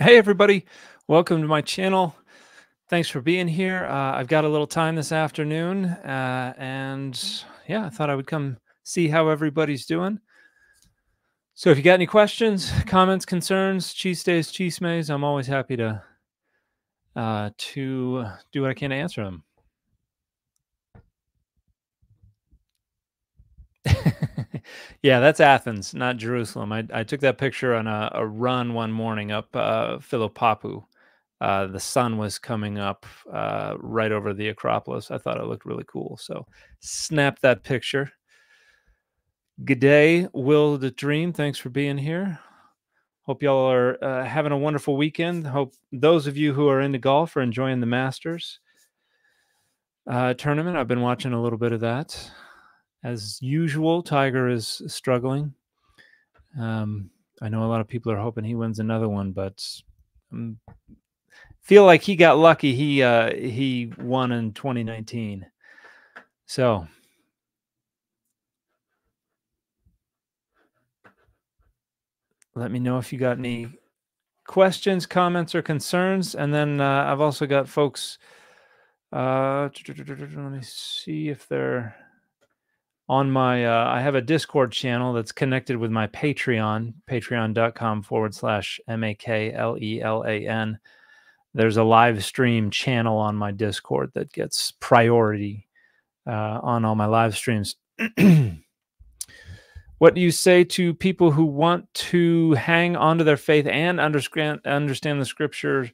Hey, everybody. Welcome to my channel. Thanks for being here. I've got a little time this afternoon, and yeah, I thought I would come see how everybody's doing. So if you got any questions, comments, concerns, cheese days, cheese mays, I'm always happy to do what I can to answer them. Yeah, that's Athens, not Jerusalem. I took that picture on a run one morning up Philopapu. The sun was coming up right over the Acropolis. I thought it looked really cool, so snapped that picture. Good day, Will the Dream. Thanks for being here. Hope y'all are having a wonderful weekend. Hope those of you who are into golf are enjoying the Masters tournament. I've been watching a little bit of that. As usual, Tiger is struggling. I know a lot of people are hoping he wins another one, but feel like he got lucky. He won in 2019. So let me know if you got any questions, comments, or concerns. And then I've also got folks. Let me see if they're on my. I have a Discord channel that's connected with my Patreon, patreon.com/MAKLELAN. There's a live stream channel on my Discord that gets priority on all my live streams. What do you say to people who want to hang onto their faith and understand the scriptures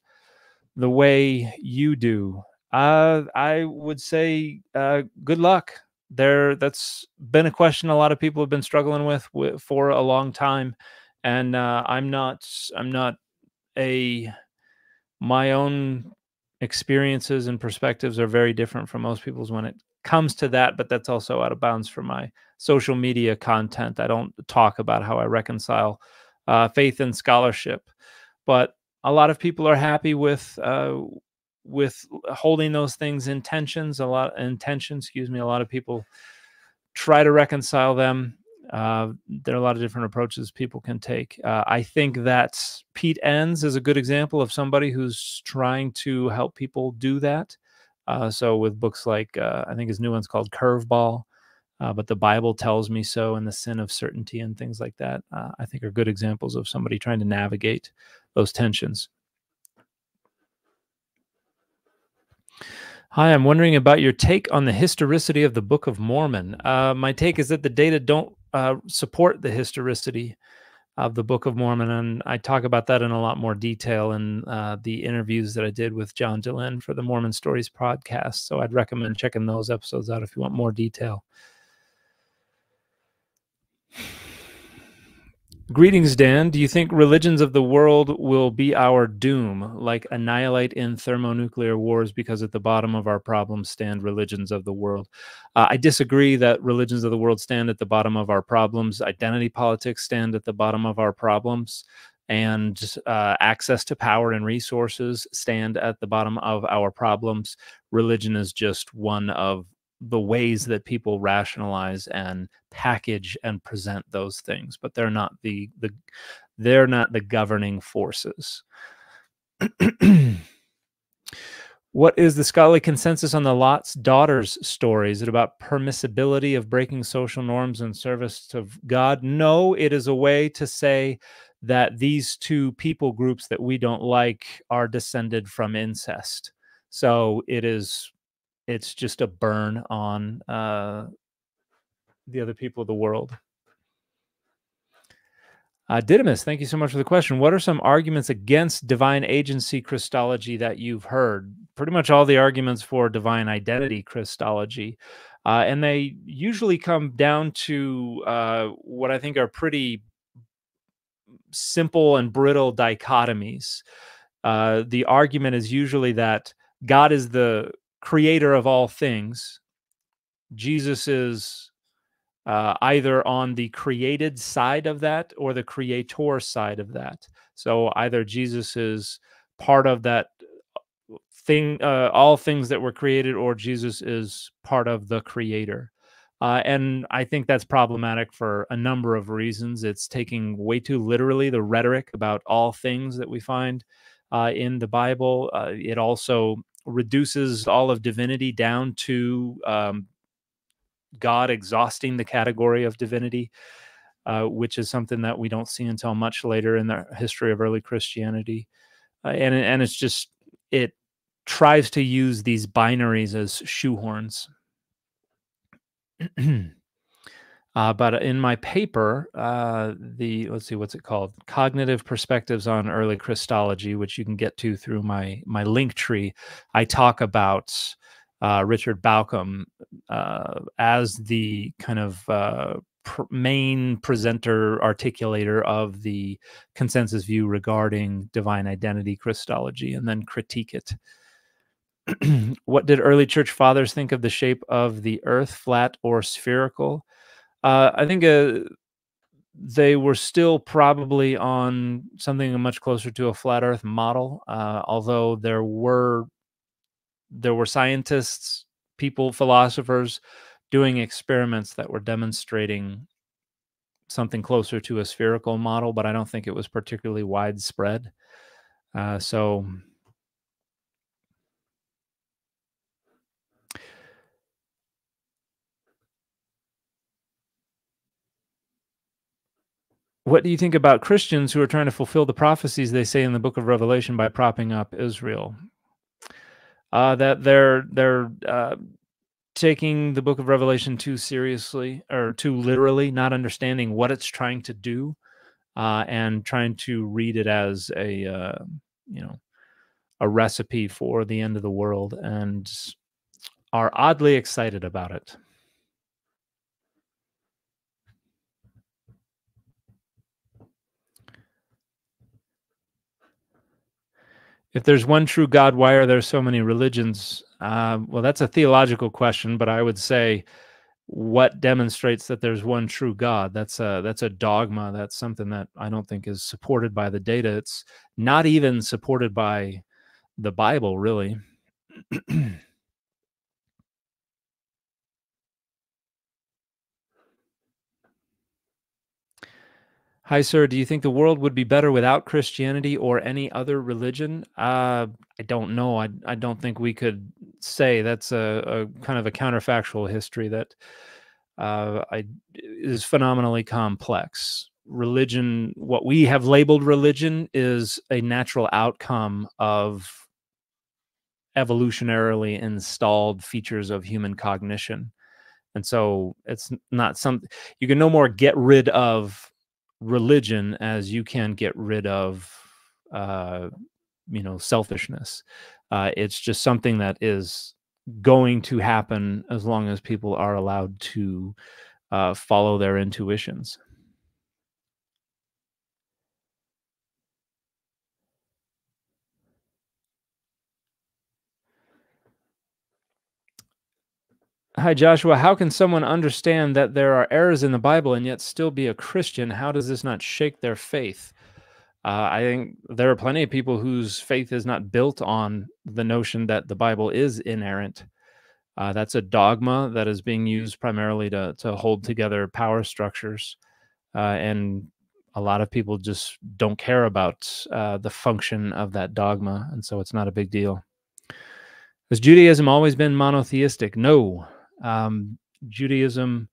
the way you do? I would say good luck. That's been a question a lot of people have been struggling with for a long time, and I'm not my own experiences and perspectives are very different from most people's when it comes to that, but that's also out of bounds for my social media content. I don't talk about how I reconcile faith and scholarship, but a lot of people are happy with holding those things in tension. A lot of people try to reconcile them. There are a lot of different approaches people can take. I think that Pete Enns is a good example of somebody who's trying to help people do that. So with books like, I think his new one's called Curveball, but the Bible Tells Me So and The Sin of Certainty and things like that, I think are good examples of somebody trying to navigate those tensions. Hi, I'm wondering about your take on the historicity of the Book of Mormon. My take is that the data don't support the historicity of the Book of Mormon, and I talk about that in a lot more detail in the interviews that I did with John Dehlin for the Mormon Stories podcast. So I'd recommend checking those episodes out if you want more detail. Greetings, Dan. Do you think religions of the world will be our doom, like annihilate in thermonuclear wars because at the bottom of our problems stand religions of the world? I disagree that religions of the world stand at the bottom of our problems. Identity politics stand at the bottom of our problems, and access to power and resources stand at the bottom of our problems. Religion is just one of the ways that people rationalize and package and present those things, but they're not the governing forces. What is the scholarly consensus on the Lot's daughters story? Is it about permissibility of breaking social norms in service to God? No, it is a way to say that these two people groups that we don't like are descended from incest. So it's just a burn on the other people of the world. Didymus, thank you so much for the question. What are some arguments against divine agency Christology that you've heard? Pretty much all the arguments for divine identity Christology. And they usually come down to what I think are pretty simple and brittle dichotomies. The argument is usually that God is the creator of all things. Jesus is either on the created side of that or the creator side of that. So either Jesus is part of that thing, all things that were created, or Jesus is part of the creator. And I think that's problematic for a number of reasons. It's taking way too literally the rhetoric about all things that we find in the Bible. It also reduces all of divinity down to God exhausting the category of divinity, which is something that we don't see until much later in the history of early Christianity. And it's just, it tries to use these binaries as shoehorns. But in my paper, let's see, what's it called? Cognitive Perspectives on Early Christology, which you can get to through my link tree. I talk about Richard Bauckham as the kind of main presenter, articulator of the consensus view regarding divine identity Christology, and then critique it. What did early church fathers think of the shape of the earth, flat or spherical? I think they were still probably on something much closer to a flat earth model, although there were scientists, people, philosophers doing experiments that were demonstrating something closer to a spherical model, but I don't think it was particularly widespread. So what do you think about Christians who are trying to fulfill the prophecies they say in the book of Revelation by propping up Israel? That they're taking the book of Revelation too seriously or too literally, not understanding what it's trying to do, and trying to read it as a recipe for the end of the world, and are oddly excited about it. If there's one true God, why are there so many religions? Well, that's a theological question, but I would say, what demonstrates that there's one true God? That's a dogma. That's something that I don't think is supported by the data. It's not even supported by the Bible, really. Hi, sir. Do you think the world would be better without Christianity or any other religion? I don't know. I don't think we could say. That's a kind of a counterfactual history that is phenomenally complex. Religion, what we have labeled religion, is a natural outcome of evolutionarily installed features of human cognition. And so it's not something you can no more get rid of religion as you can get rid of uh, selfishness. It's just something that is going to happen as long as people are allowed to follow their intuitions. Hi, Joshua. How can someone understand that there are errors in the Bible and yet still be a Christian? How does this not shake their faith? I think there are plenty of people whose faith is not built on the notion that the Bible is inerrant. That's a dogma that is being used primarily to hold together power structures, and a lot of people just don't care about the function of that dogma, and so it's not a big deal. Has Judaism always been monotheistic? No. Judaism,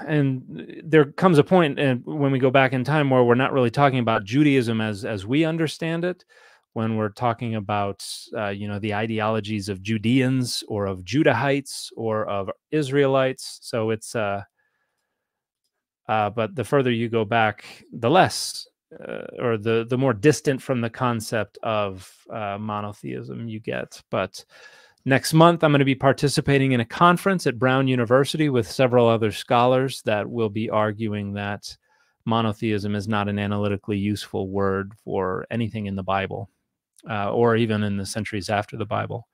and there comes a point when we go back in time where we're not really talking about Judaism as we understand it. When we're talking about the ideologies of Judeans or of Judahites or of Israelites, so it's but the further you go back, the less or the more distant from the concept of monotheism you get. But next month, I'm going to be participating in a conference at Brown University with several other scholars that will be arguing that monotheism is not an analytically useful word for anything in the Bible, or even in the centuries after the Bible.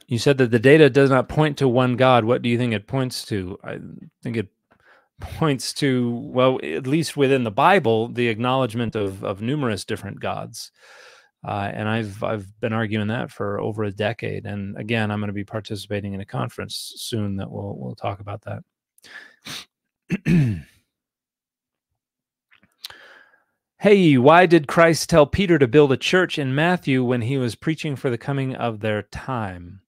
You said that the data does not point to one God. What do you think it points to? I think it points to, well, at least within the Bible, the acknowledgement of numerous different gods. And I've been arguing that for over a decade. And again, I'm going to be participating in a conference soon that we'll talk about that. Hey, why did Christ tell Peter to build a church in Matthew when he was preaching for the coming of their time?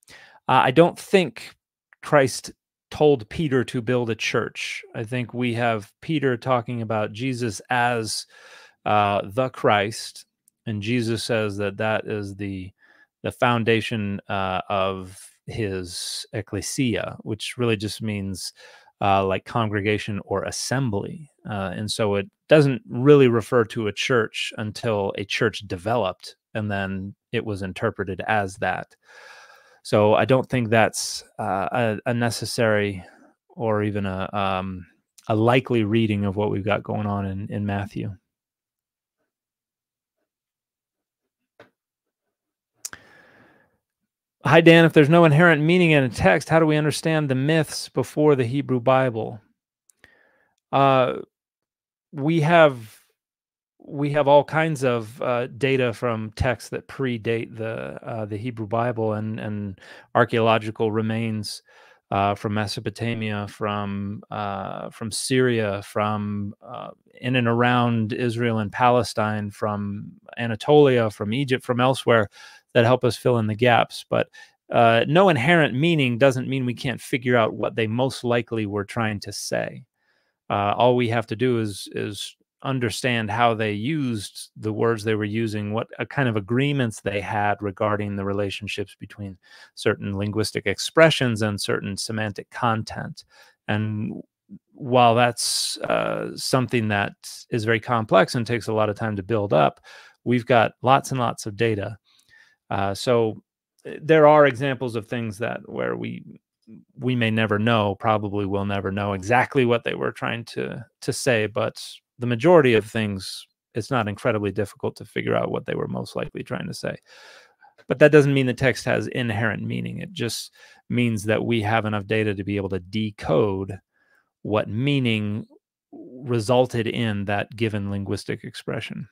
I don't think Christ told Peter to build a church. I think we have Peter talking about Jesus as the Christ, and Jesus says that that is the foundation of his ecclesia, which really just means like congregation or assembly. And so it doesn't really refer to a church until a church developed, and then it was interpreted as that. So I don't think that's a necessary or even a likely reading of what we've got going on in Matthew. Hi, Dan. If there's no inherent meaning in a text, how do we understand the myths before the Hebrew Bible? We have all kinds of data from texts that predate the Hebrew Bible and archaeological remains from Mesopotamia, from Syria, from in and around Israel and Palestine, from Anatolia, from Egypt, from elsewhere, that help us fill in the gaps. But no inherent meaning doesn't mean we can't figure out what they most likely were trying to say. All we have to do is understand how they used the words they were using, what kind of agreements they had regarding the relationships between certain linguistic expressions and certain semantic content. And while that's something that is very complex and takes a lot of time to build up, we've got lots and lots of data. So there are examples of things that where we may never know, probably will never know exactly what they were trying to say, but the majority of things, it's not incredibly difficult to figure out what they were most likely trying to say. But that doesn't mean the text has inherent meaning. It just means that we have enough data to be able to decode what meaning resulted in that given linguistic expression.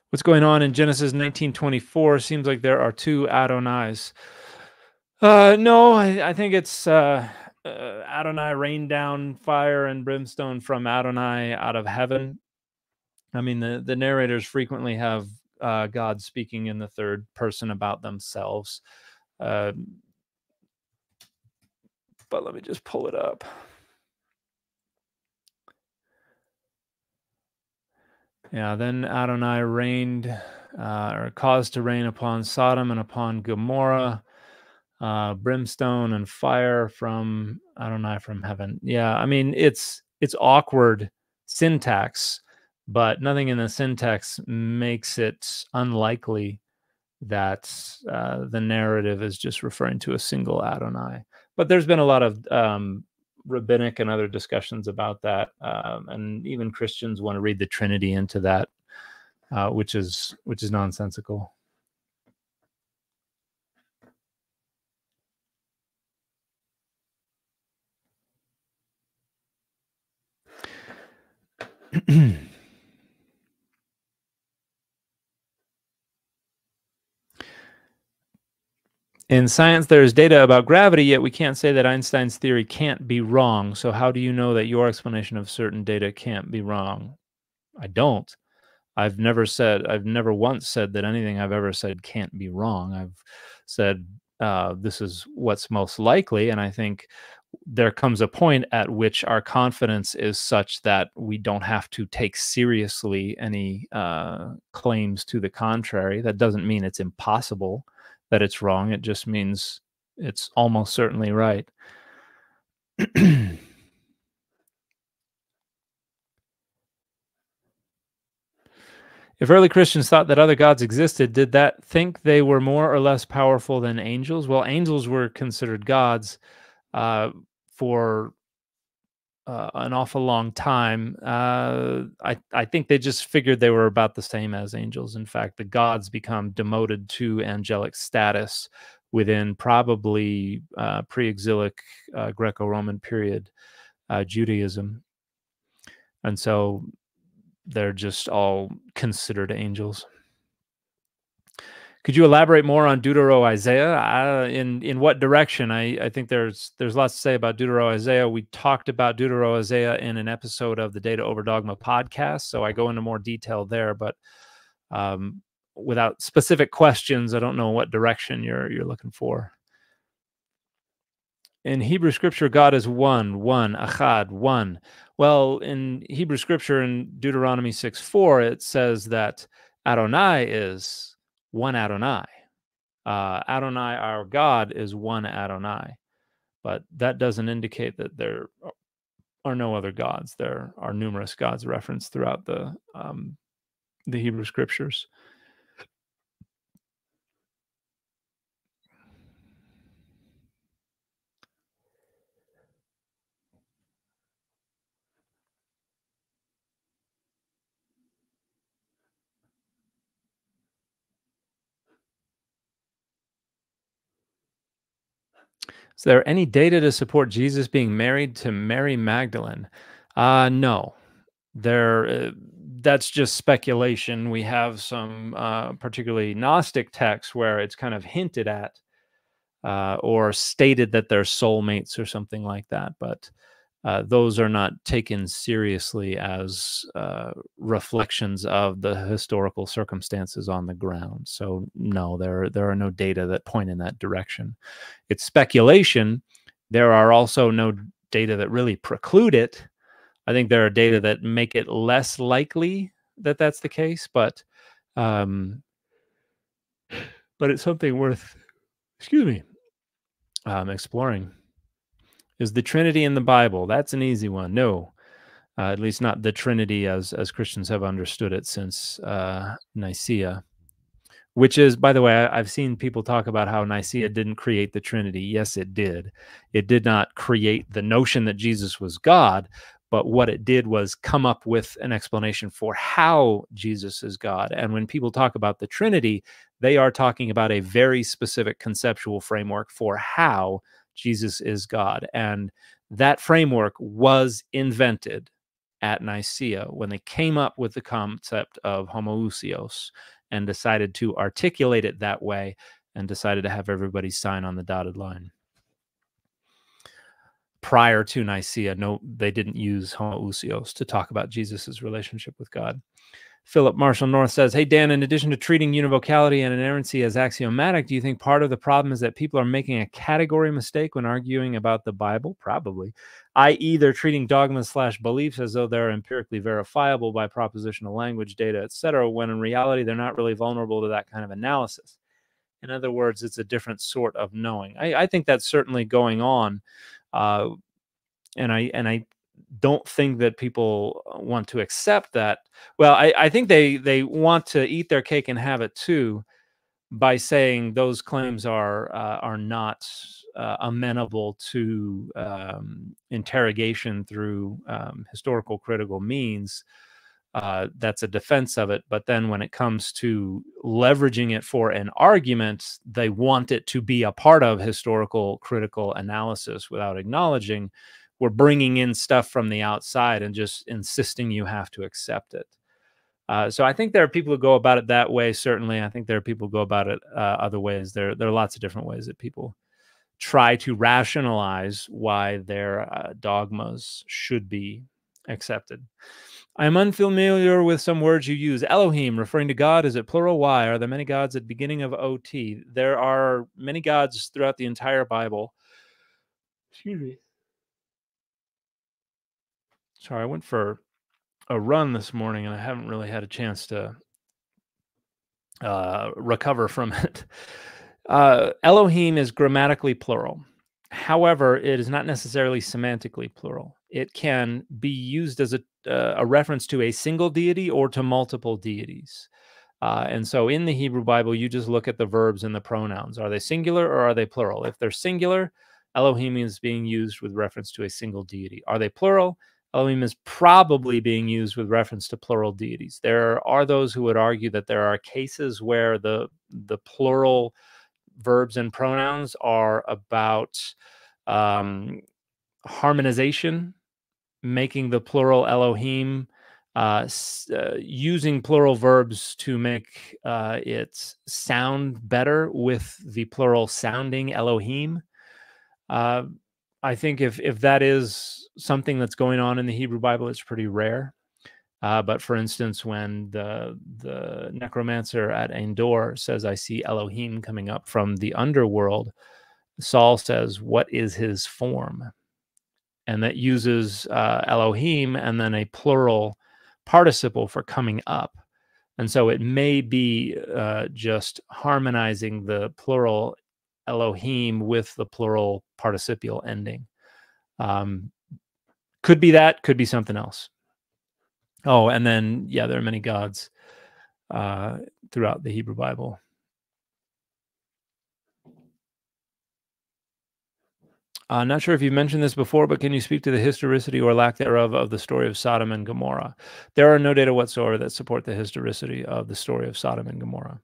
What's going on in Genesis 19:24? Seems like there are two Adonais. No, I think it's Adonai rained down fire and brimstone from Adonai out of heaven. I mean, the narrators frequently have God speaking in the third person about themselves. But let me just pull it up. Yeah, then Adonai rained or caused to rain upon Sodom and upon Gomorrah, brimstone and fire from Adonai from heaven. Yeah, I mean, it's awkward syntax, but nothing in the syntax makes it unlikely that the narrative is just referring to a single Adonai. But there's been a lot of rabbinic and other discussions about that, and even Christians want to read the Trinity into that, which is nonsensical. In science, there is data about gravity, yet we can't say that Einstein's theory can't be wrong. So how do you know that your explanation of certain data can't be wrong? I don't. I've never once said that anything I've ever said can't be wrong. I've said this is what's most likely, and I think there comes a point at which our confidence is such that we don't have to take seriously any claims to the contrary. That doesn't mean it's impossible that it's wrong. It just means it's almost certainly right. If early Christians thought that other gods existed, did that think they were more or less powerful than angels? Well, angels were considered gods for an awful long time. I think they just figured they were about the same as angels. In fact, the gods become demoted to angelic status within probably pre-exilic Greco-Roman period Judaism. And so they're just all considered angels. Could you elaborate more on Deutero-Isaiah? In what direction? I think there's lots to say about Deutero-Isaiah. We talked about Deutero-Isaiah in an episode of the Data Over Dogma podcast, so I go into more detail there. But without specific questions, I don't know what direction you're looking for. In Hebrew scripture, God is one, achad, one. Well, in Hebrew scripture, in Deuteronomy 6:4, it says that Adonai is one Adonai. Adonai, our God, is one Adonai. But that doesn't indicate that there are no other gods. There are numerous gods referenced throughout the Hebrew scriptures. Is there any data to support Jesus being married to Mary Magdalene? No. That's just speculation. We have some particularly Gnostic texts where it's kind of hinted at or stated that they're soulmates or something like that, but those are not taken seriously as reflections of the historical circumstances on the ground. So no, there are no data that point in that direction. It's speculation. There are also no data that really preclude it. I think there are data that make it less likely that that's the case, but it's something worth, exploring. Is the Trinity in the Bible? That's an easy one. No, at least not the Trinity as Christians have understood it since Nicaea. Which is, by the way, I've seen people talk about how Nicaea didn't create the Trinity. Yes, it did. It did not create the notion that Jesus was God, but what it did was come up with an explanation for how Jesus is God. And when people talk about the Trinity, they are talking about a very specific conceptual framework for how Jesus is God. And that framework was invented at Nicaea when they came up with the concept of homoousios and decided to articulate it that way and decided to have everybody sign on the dotted line. Prior to Nicaea, no, they didn't use homoousios to talk about Jesus's relationship with God. Philip Marshall North says, hey, Dan, in addition to treating univocality and inerrancy as axiomatic, do you think part of the problem is that people are making a category mistake when arguing about the Bible? Probably. I.e., they're treating dogmas/beliefs as though they're empirically verifiable by propositional language, data, etc., when in reality, they're not really vulnerable to that kind of analysis. In other words, it's a different sort of knowing. I think that's certainly going on. And I don't think that people want to accept that. Well, I think they want to eat their cake and have it too, by saying those claims are not amenable to interrogation through historical critical means. That's a defense of it. But then when it comes to leveraging it for an argument, they want it to be a part of historical critical analysis without acknowledging we're bringing in stuff from the outside and just insisting you have to accept it. So I think there are people who go about it that way. Certainly, I think there are people who go about it other ways. There are lots of different ways that people try to rationalize why their dogmas should be accepted. I am unfamiliar with some words you use. Elohim, referring to God, is it plural? Why? Are there many gods at the beginning of OT? There are many gods throughout the entire Bible. Excuse me. Sorry, I went for a run this morning and I haven't really had a chance to recover from it. Elohim is grammatically plural. However, it is not necessarily semantically plural. It can be used as a reference to a single deity or to multiple deities. And so in the Hebrew Bible, you just look at the verbs and the pronouns. Are they singular or are they plural? If they're singular, Elohim is being used with reference to a single deity. Are they plural? Elohim is probably being used with reference to plural deities. There are those who would argue that there are cases where the plural verbs and pronouns are about harmonization, making the plural Elohim, using plural verbs to make it sound better with the plural sounding Elohim. I think if that is something that's going on in the Hebrew Bible, it's pretty rare. But for instance, when the necromancer at Endor says, "I see Elohim coming up from the underworld," Saul says, "What is his form?" And that uses Elohim and then a plural participle for coming up. And so it may be just harmonizing the plural Elohim with the plural participial ending. Could be that, could be something else. Oh, and then, yeah, there are many gods throughout the Hebrew Bible. Not sure if you've mentioned this before, but can you speak to the historicity or lack thereof of the story of Sodom and Gomorrah? There are no data whatsoever that support the historicity of the story of Sodom and Gomorrah.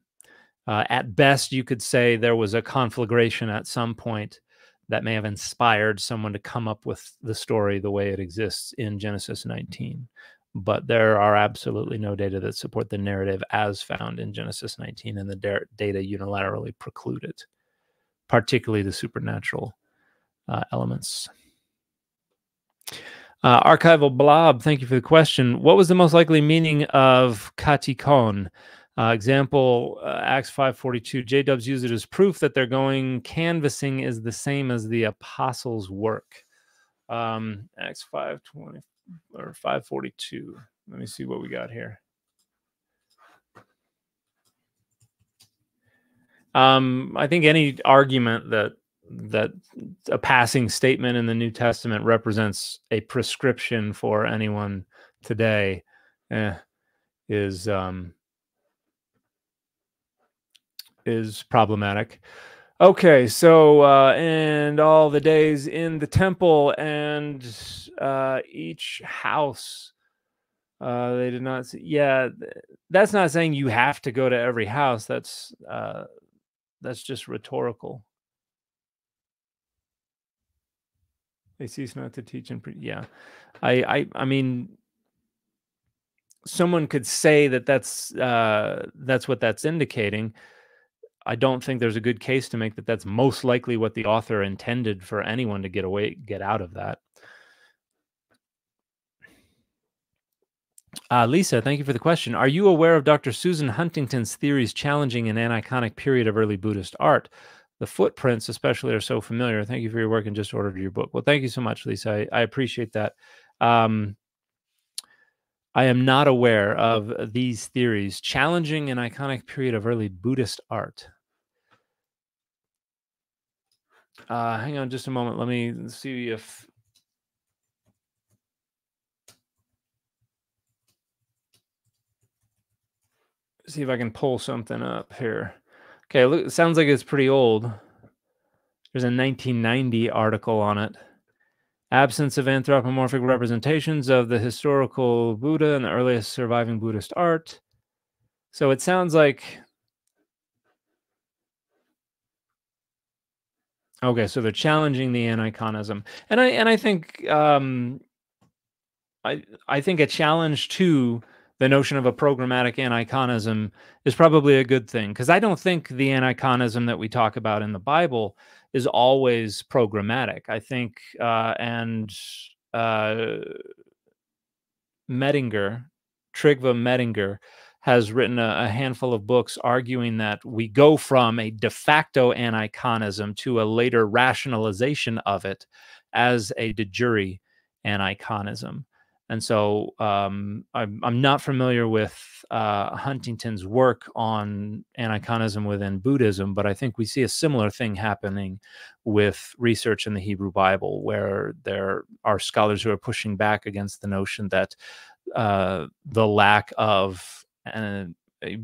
At best, you could say there was a conflagration at some point that may have inspired someone to come up with the story the way it exists in Genesis 19. But there are absolutely no data that support the narrative as found in Genesis 19, and the data unilaterally preclude it, particularly the supernatural elements. Archival Blob, thank you for the question. What was the most likely meaning of katikon? Example, Acts 5:42. J-dubs use it as proof that they're going canvassing is the same as the apostles' work. Acts 5:20 or 5:42. Let me see what we got here. I think any argument that a passing statement in the New Testament represents a prescription for anyone today is problematic. Okay, so and all the days in the temple and each house they did not see. Yeah, that's not saying you have to go to every house. That's just rhetorical. They cease not to teach and yeah. I mean, someone could say that that's what that's indicating. I don't think there's a good case to make that that's most likely what the author intended for anyone to get out of that. Lisa, thank you for the question. Are you aware of Dr. Susan Huntington's theories challenging an aniconic period of early Buddhist art? The footprints especially are so familiar. Thank you for your work and just ordered your book. Well, thank you so much, Lisa. I appreciate that. I am not aware of these theories challenging an iconic period of early Buddhist art. Hang on just a moment. Let me see if... see if I can pull something up here. Okay, look, it sounds like it's pretty old. There's a 1990 article on it. Absence of anthropomorphic representations of the historical Buddha and the earliest surviving Buddhist art. So it sounds like... okay, so they're challenging the aniconism. And I think I think a challenge to the notion of a programmatic aniconism is probably a good thing, because I don't think the aniconism that we talk about in the Bible is always programmatic. I think Mettinger, Trygve Mettinger, has written a handful of books arguing that we go from a de facto aniconism to a later rationalization of it as a de jure aniconism. And so I'm not familiar with Huntington's work on aniconism within Buddhism, but I think we see a similar thing happening with research in the Hebrew Bible, where there are scholars who are pushing back against the notion that the lack of a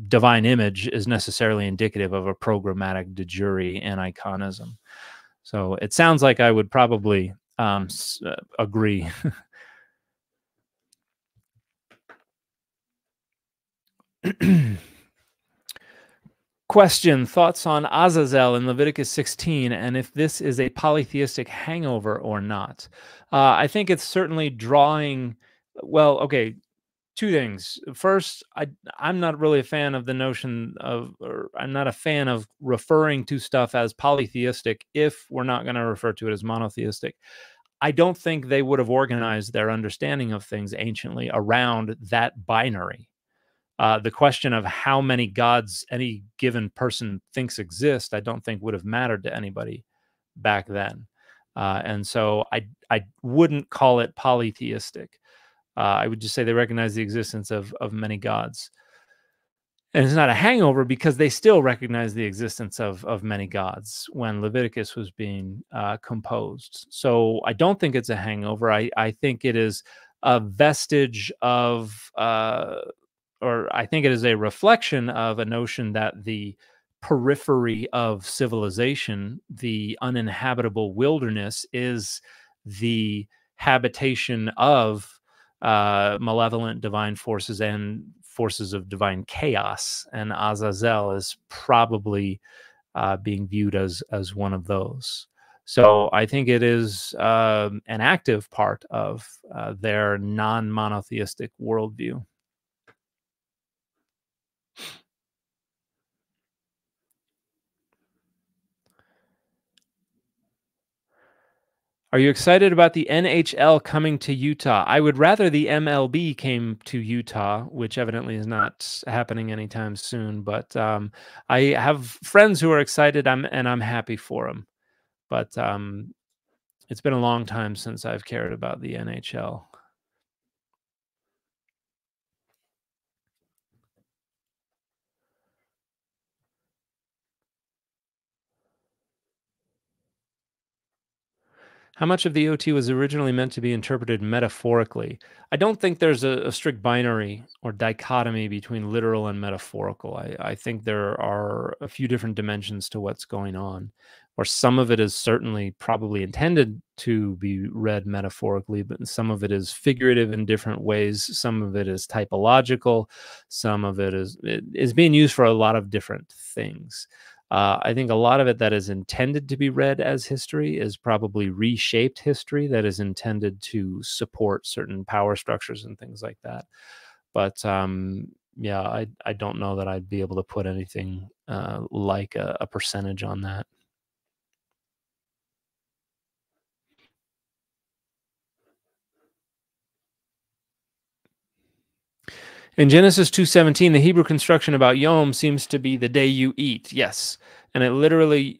divine image is necessarily indicative of a programmatic de jure aniconism. So it sounds like I would probably agree. Question: thoughts on Azazel in Leviticus 16, and if this is a polytheistic hangover or not? I think it's certainly drawing. Well, okay, two things. First, I'm not really a fan of the notion of, or I'm not a fan of referring to stuff as polytheistic if we're not going to refer to it as monotheistic. I don't think they would have organized their understanding of things anciently around that binary. The question of how many gods any given person thinks exist, I don't think would have mattered to anybody back then. And so I wouldn't call it polytheistic. I would just say they recognize the existence of many gods. And it's not a hangover because they still recognize the existence of many gods when Leviticus was being composed. So I don't think it's a hangover. I think it is a vestige of, or I think it is a reflection of a notion that the periphery of civilization, the uninhabitable wilderness, is the habitation of malevolent divine forces and forces of divine chaos, and Azazel is probably being viewed as one of those. So I think it is an active part of their non-monotheistic worldview. Are you excited about the NHL coming to Utah? I would rather the MLB came to Utah, which evidently is not happening anytime soon. But I have friends who are excited, and I'm happy for them. But it's been a long time since I've cared about the NHL. How much of the OT was originally meant to be interpreted metaphorically? I don't think there's a strict binary or dichotomy between literal and metaphorical. I think there are a few different dimensions to what's going on, or some of it is certainly probably intended to be read metaphorically, but some of it is figurative in different ways. Some of it is typological. Some of it is being used for a lot of different things. I think a lot of it that is intended to be read as history is probably reshaped history that is intended to support certain power structures and things like that. But yeah, I don't know that I'd be able to put anything like a percentage on that. In Genesis 2:17, the Hebrew construction about Yom seems to be the day you eat. Yes, and it literally,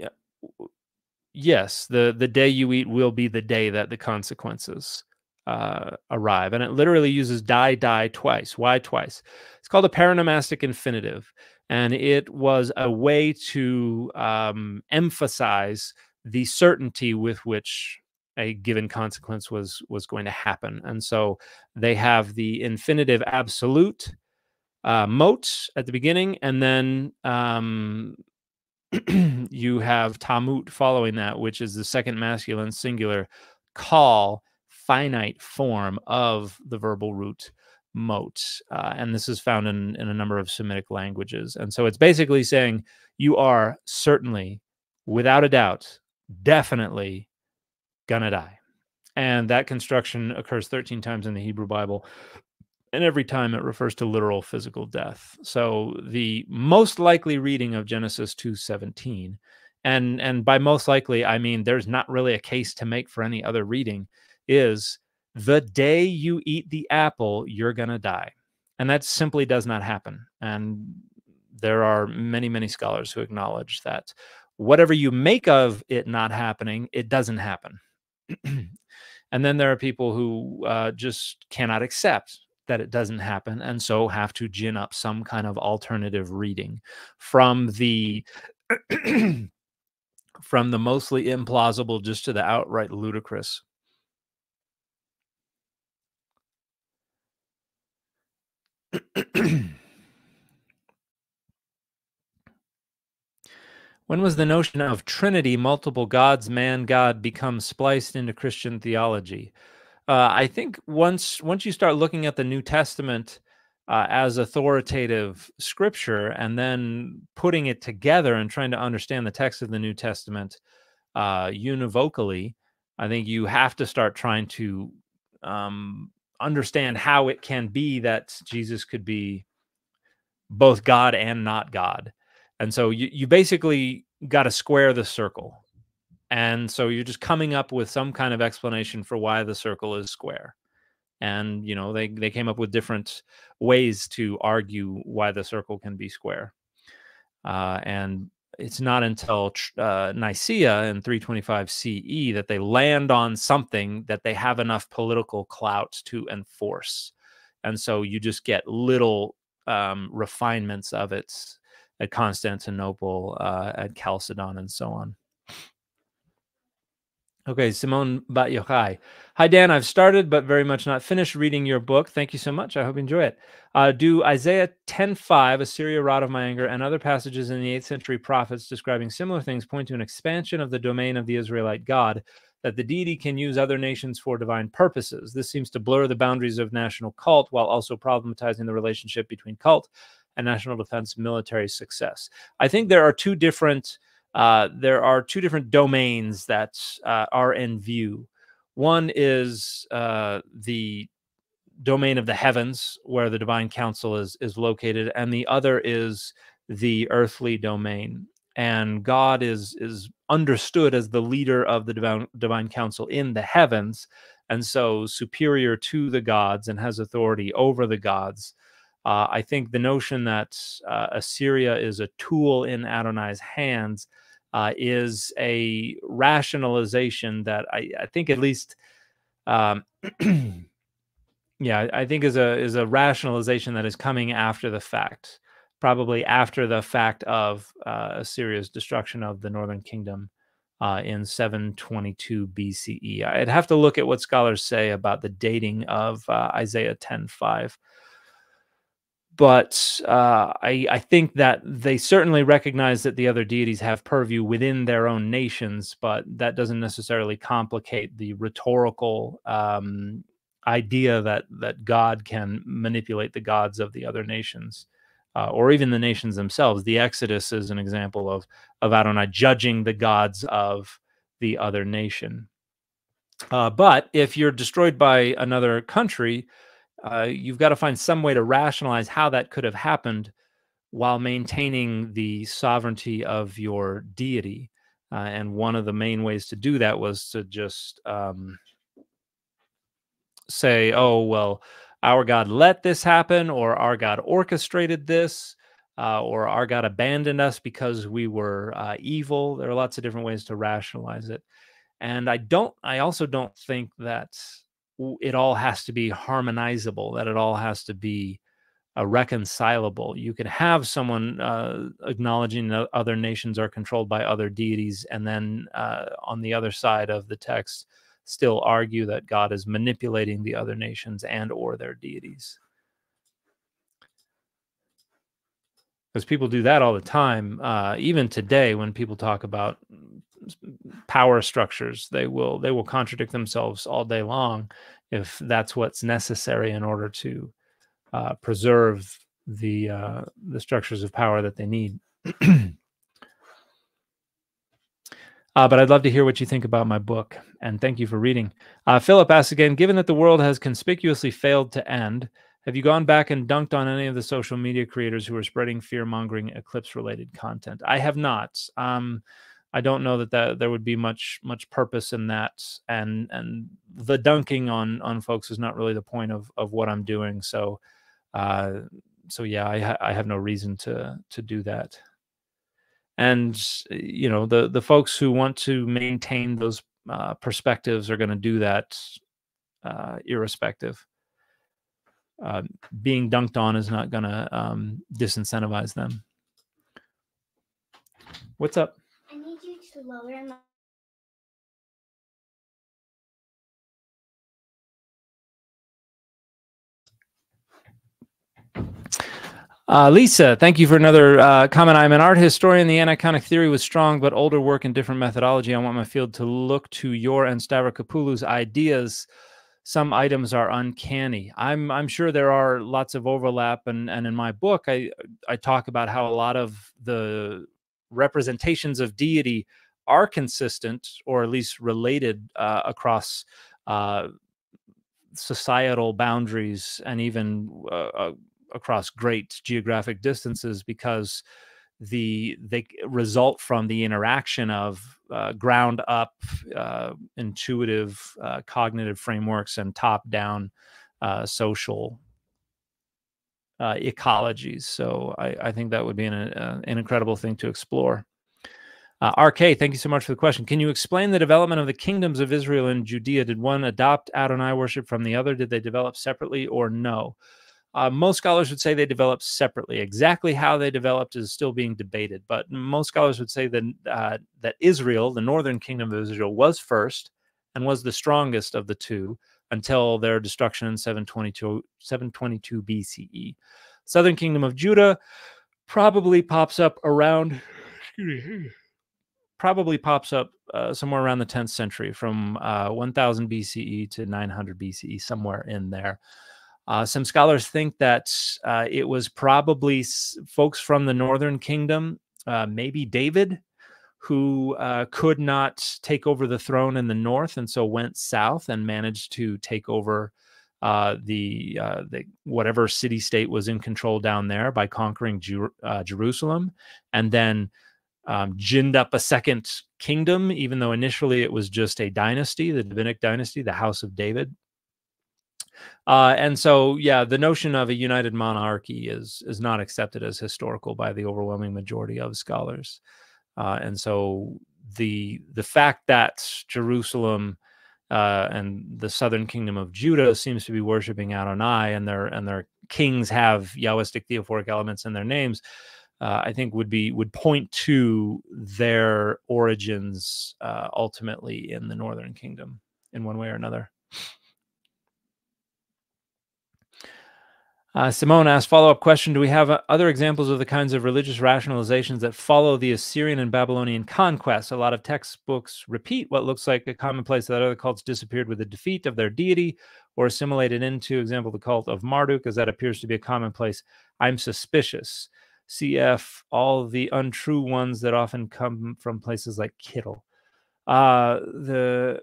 yes, the day you eat will be the day that the consequences arrive. And it literally uses die twice. Why twice? It's called a paronomastic infinitive. And it was a way to emphasize the certainty with which a given consequence was going to happen. And so they have the infinitive absolute, mote at the beginning, and then you have tamut following that, which is the second masculine singular call, finite form of the verbal root mote. And this is found in a number of Semitic languages. And so it's basically saying you are certainly, without a doubt, definitely gonna die. And that construction occurs 13 times in the Hebrew Bible, and every time it refers to literal physical death. So the most likely reading of Genesis 2:17, and by most likely I mean there's not really a case to make for any other reading, is the day you eat the apple, you're gonna die. And that simply does not happen. And there are many scholars who acknowledge that whatever you make of it not happening, it doesn't happen. And then there are people who just cannot accept that it doesn't happen, and so have to gin up some kind of alternative reading from the from the mostly implausible just to the outright ludicrous. When was the notion of Trinity, multiple gods, man, God, become spliced into Christian theology? I think once you start looking at the New Testament, as authoritative scripture, and then putting it together and trying to understand the text of the New Testament univocally, I think you have to start trying to understand how it can be that Jesus could be both God and not God. And so you basically got to square the circle. And so you're just coming up with some kind of explanation for why the circle is square. And, you know, they came up with different ways to argue why the circle can be square. And it's not until Nicaea in 325 CE that they land on something that they have enough political clout to enforce. And so you just get little refinements of it at Constantinople, at Chalcedon, and so on. Okay, Simone Bat-Yochai. Hi, Dan. I've started, but very much not finished reading your book. Thank you so much. I hope you enjoy it. Do Isaiah 10:5, Assyria, rod of my anger, and other passages in the 8th century prophets describing similar things point to an expansion of the domain of the Israelite God, that the deity can use other nations for divine purposes? This seems to blur the boundaries of national cult while also problematizing the relationship between cult and national defense military success. I think there are two different domains that are in view. One is the domain of the heavens, where the divine council is located, and the other is the earthly domain. And God is understood as the leader of the divine council in the heavens, and so superior to the gods and has authority over the gods. I think the notion that Assyria is a tool in Adonai's hands is a rationalization that I think at least, yeah, I think is a rationalization that is coming after the fact, probably after the fact of Assyria's destruction of the northern kingdom in 722 BCE. I'd have to look at what scholars say about the dating of Isaiah 10:5. But I think that they certainly recognize that the other deities have purview within their own nations, but that doesn't necessarily complicate the rhetorical idea that God can manipulate the gods of the other nations, or even the nations themselves. The Exodus is an example of Adonai judging the gods of the other nation. But if you're destroyed by another country, you've got to find some way to rationalize how that could have happened while maintaining the sovereignty of your deity. And one of the main ways to do that was to just say, oh, well, our God let this happen, or our God orchestrated this, or our God abandoned us because we were evil. There are lots of different ways to rationalize it. And I also don't think that it all has to be harmonizable, that it all has to be reconcilable. You could have someone acknowledging that other nations are controlled by other deities, and then on the other side of the text, still argue that God is manipulating the other nations and or their deities. Because people do that all the time. Even today, when people talk about power structures, they will contradict themselves all day long if that's what's necessary in order to preserve the structures of power that they need. But I'd love to hear what you think about my book, and thank you for reading. Philip asks again, given that the world has conspicuously failed to end, have you gone back and dunked on any of the social media creators who are spreading fear-mongering eclipse-related content? I have not. I don't know that there would be much purpose in that, and the dunking on folks is not really the point of what I'm doing. So yeah, I have no reason to do that. And you know, the folks who want to maintain those perspectives are going to do that irrespective. Being dunked on is not going to disincentivize them. What's up? I need you to lower my... Lisa, thank you for another comment. I'm an art historian. The aniconic theory was strong, but older work and different methodology. I want my field to look to your and Stavrokopoulous ideas. some items are uncanny. I'm sure there are lots of overlap, and in my book I talk about how a lot of the representations of deity are consistent, or at least related, across societal boundaries, and even across great geographic distances, because they result from the interaction of ground up intuitive cognitive frameworks and top down social ecologies. So I think that would be an incredible thing to explore. RK, thank you so much for the question. Can you explain the development of the kingdoms of Israel and Judea? Did one adopt Adonai worship from the other? Did they develop separately or no? Most scholars would say they developed separately. Exactly how they developed is still being debated, but most scholars would say that that Israel, the northern kingdom of Israel, was first and was the strongest of the two until their destruction in 722 BCE. Southern kingdom of Judah probably pops up around somewhere around the 10th century, from 1000 BCE to 900 BCE, somewhere in there. Some scholars think that it was probably folks from the northern kingdom, maybe David, who could not take over the throne in the north, and so went south and managed to take over the whatever city state was in control down there by conquering Jerusalem, and then ginned up a second kingdom, even though initially it was just a dynasty, the Davidic dynasty, the House of David. And so, yeah, the notion of a united monarchy is not accepted as historical by the overwhelming majority of scholars. And so the fact that Jerusalem and the southern kingdom of Judah seems to be worshiping Adonai, and their kings have Yahwistic theophoric elements in their names, I think would point to their origins ultimately in the northern kingdom in one way or another. Simone asked, follow-up question, do we have other examples of the kinds of religious rationalizations that follow the Assyrian and Babylonian conquests? A lot of textbooks repeat what looks like a commonplace that other cults disappeared with the defeat of their deity or assimilated into, example, the cult of Marduk, as that appears to be a commonplace. I'm suspicious. CF, all the untrue ones that often come from places like Kittle. The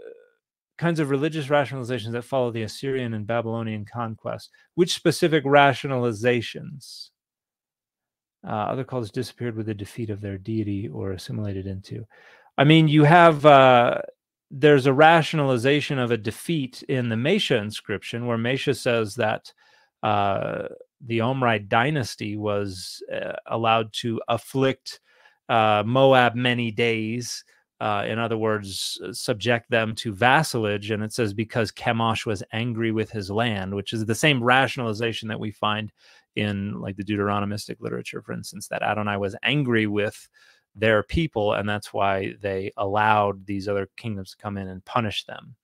kinds of religious rationalizations that follow the Assyrian and Babylonian conquest. Which specific rationalizations? Other cults disappeared with the defeat of their deity or assimilated into. I mean, you have, there's a rationalization of a defeat in the Mesha inscription, where Mesha says that the Omride dynasty was allowed to afflict Moab many days. In other words, subject them to vassalage. And it says because Chemosh was angry with his land, which is the same rationalization that we find in like the Deuteronomistic literature, for instance, that Adonai was angry with their people, and that's why they allowed these other kingdoms to come in and punish them.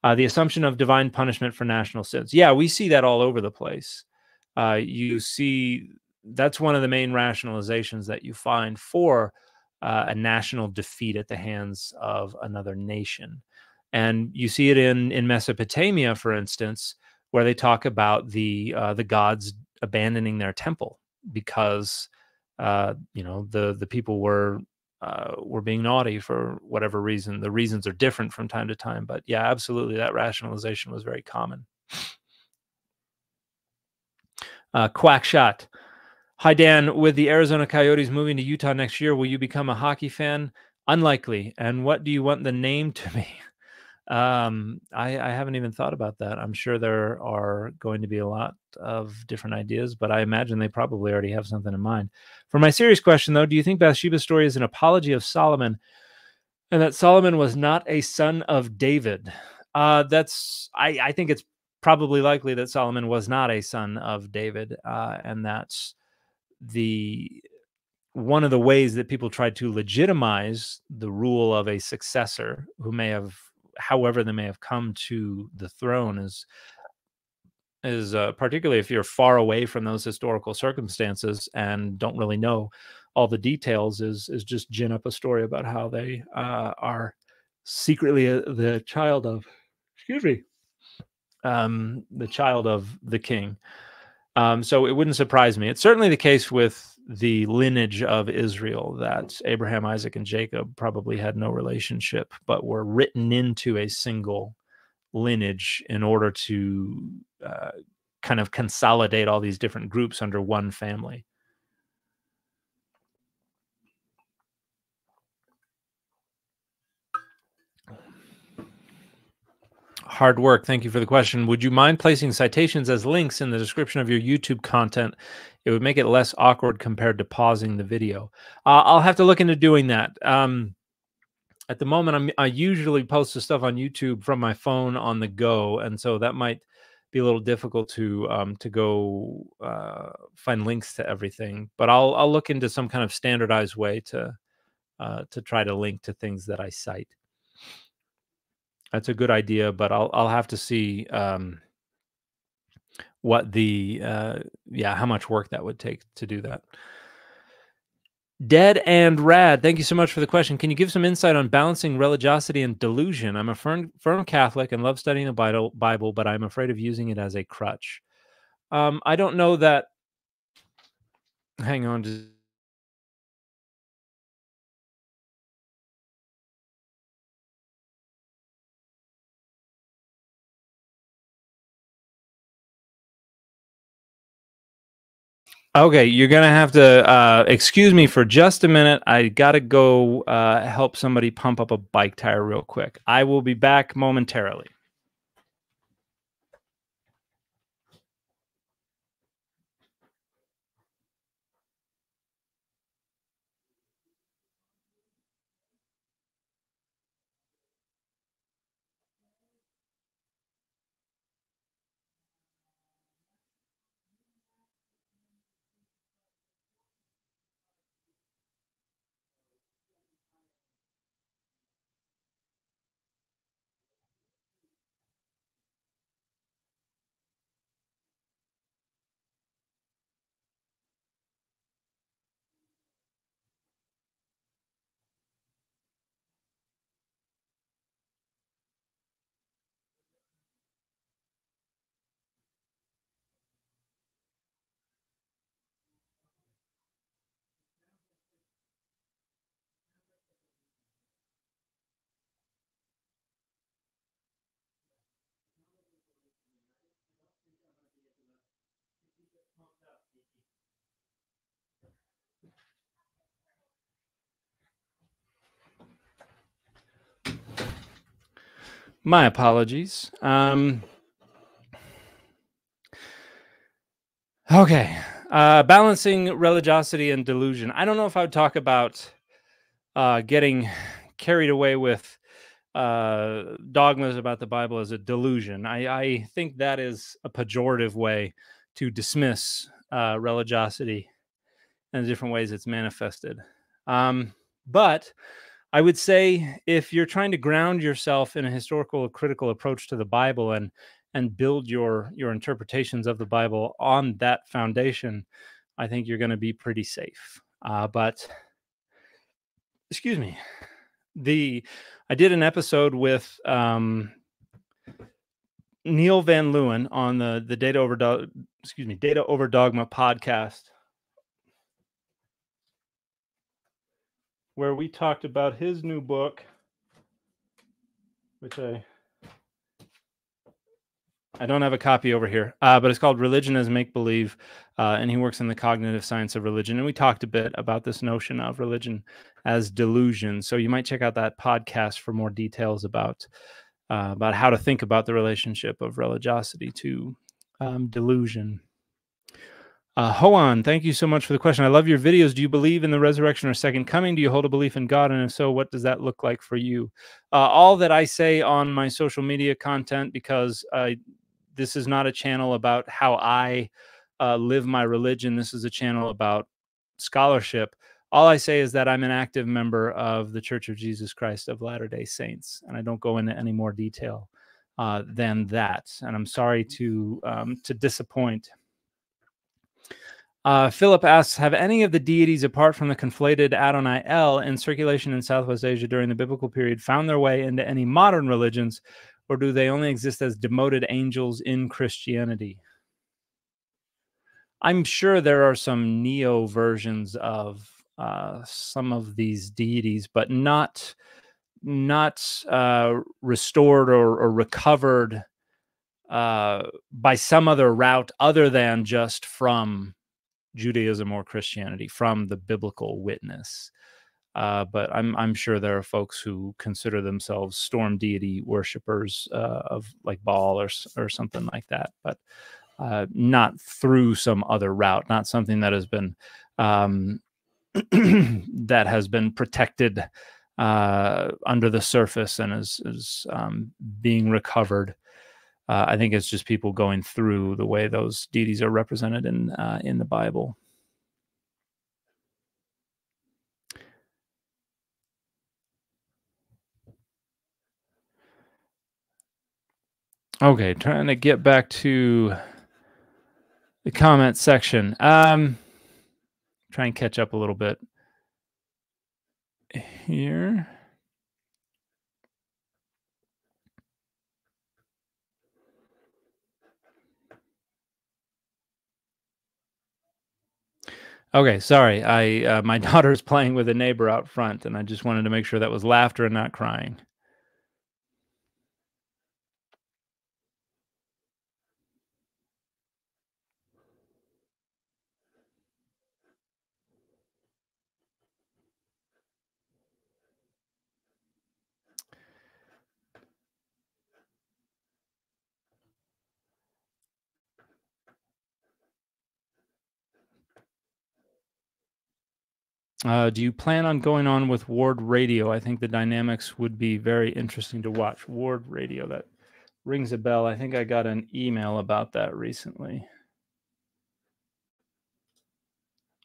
The assumption of divine punishment for national sins. Yeah, we see that all over the place. You see, that's one of the main rationalizations that you find for a national defeat at the hands of another nation. And you see it in Mesopotamia, for instance, where they talk about the gods abandoning their temple because the people were being naughty for whatever reason. The reasons are different from time to time, but yeah, absolutely, that rationalization was very common. Quackshot. Hi, Dan. With the Arizona Coyotes moving to Utah next year, will you become a hockey fan? Unlikely. And what do you want the name to be? I haven't even thought about that. I'm sure there are going to be a lot of different ideas, but I imagine they probably already have something in mind. For my serious question, though, do you think Bathsheba's story is an apology of Solomon and that Solomon was not a son of David? I think it's probably likely that Solomon was not a son of David, and that's one of the ways that people tried to legitimize the rule of a successor who may have, however they may have come to the throne, is particularly if you're far away from those historical circumstances and don't really know all the details, is just gin up a story about how they are secretly the child of, excuse me, the child of the king. So it wouldn't surprise me. It's certainly the case with the lineage of Israel that Abraham, Isaac, and Jacob probably had no relationship, but were written into a single lineage in order to kind of consolidate all these different groups under one family. Hard work. Thank you for the question. Would you mind placing citations as links in the description of your YouTube content? It would make it less awkward compared to pausing the video. I'll have to look into doing that. At the moment, I usually post the stuff on YouTube from my phone on the go, and so that might be a little difficult to go find links to everything. But I'll look into some kind of standardized way to try to link to things that I cite. That's a good idea, but I'll have to see what the how much work that would take to do that. Dead and Rad, thank you so much for the question. Can you give some insight on balancing religiosity and delusion? I'm a firm Catholic and love studying the Bible, but I'm afraid of using it as a crutch. I don't know that. Hang on. Okay, you're going to have to excuse me for just a minute. I got to go help somebody pump up a bike tire real quick. I will be back momentarily. My apologies. Okay. Balancing religiosity and delusion. I don't know if I would talk about getting carried away with dogmas about the Bible as a delusion. I think that is a pejorative way to dismiss religiosity and the different ways it's manifested. But I would say if you're trying to ground yourself in a historical or critical approach to the Bible and build your interpretations of the Bible on that foundation, I think you're going to be pretty safe. But excuse me, I did an episode with Neil Van Leeuwen on the Data Over Dogma podcast, where we talked about his new book, which I don't have a copy over here, but it's called Religion as Make-Believe, and he works in the cognitive science of religion. And we talked a bit about this notion of religion as delusion. So you might check out that podcast for more details about how to think about the relationship of religiosity to delusion. Hoan, thank you so much for the question. I love your videos. Do you believe in the resurrection or second coming? Do you hold a belief in God? And if so, what does that look like for you? All that I say on my social media content, because this is not a channel about how I live my religion. This is a channel about scholarship. All I say is that I'm an active member of the Church of Jesus Christ of Latter-day Saints, and I don't go into any more detail than that. And I'm sorry to disappoint. Philip asks, have any of the deities apart from the conflated Adonai El in circulation in Southwest Asia during the biblical period found their way into any modern religions, or do they only exist as demoted angels in Christianity? I'm sure there are some neo versions of some of these deities, but not restored or recovered by some other route other than just from Judaism or Christianity, from the biblical witness. But I'm sure there are folks who consider themselves storm deity worshippers of like Baal or something like that, but not through some other route, not something that has been that has been protected under the surface and is being recovered. I think it's just people going through the way those deities are represented in the Bible. Okay, trying to get back to the comment section. Try and catch up a little bit here. Okay, sorry. My daughter's playing with a neighbor out front, and I just wanted to make sure that was laughter and not crying. Do you plan on going on with Ward Radio? I think the dynamics would be very interesting to watch. Ward Radio, that rings a bell. I think I got an email about that recently.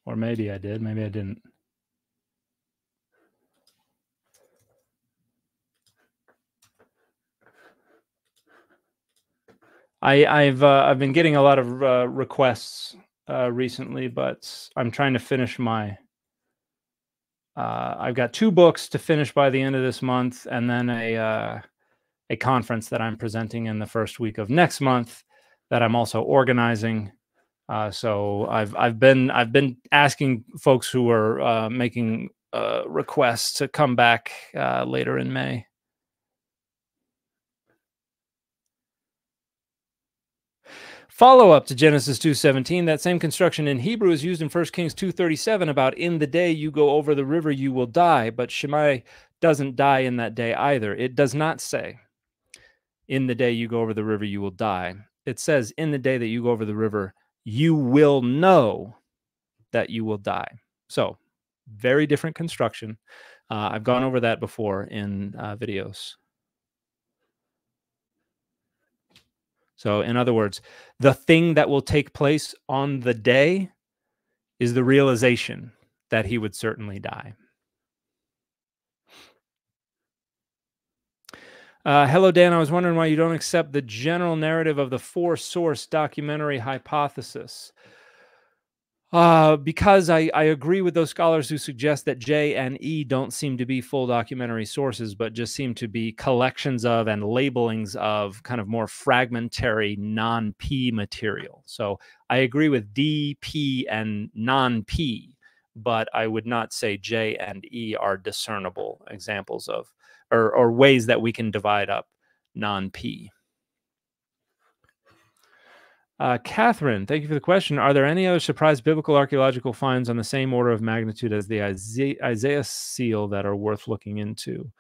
Or maybe I did, maybe I didn't. I've been getting a lot of requests recently, but I'm trying to finish my I've got 2 books to finish by the end of this month, and then a conference that I'm presenting in the first week of next month that I'm also organizing. So I've been asking folks who are making requests to come back later in May. Follow-up to Genesis 2:17, that same construction in Hebrew is used in 1 Kings 2:37 about in the day you go over the river, you will die. But Shammai doesn't die in that day either. It does not say, in the day you go over the river, you will die. It says, in the day that you go over the river, you will know that you will die. So, very different construction. I've gone over that before in videos. So, in other words, the thing that will take place on the day is the realization that he would certainly die. Hello, Dan. I was wondering why you don't accept the general narrative of the 4-source documentary hypothesis. Because I agree with those scholars who suggest that J and E don't seem to be full documentary sources, but just seem to be collections of and labelings of kind of more fragmentary non-P material. So I agree with D, P, and non-P, but I would not say J and E are discernible examples of, or ways that we can divide up non-P. Catherine, thank you for the question. Are there any other surprise biblical archaeological finds on the same order of magnitude as the Isaiah seal that are worth looking into?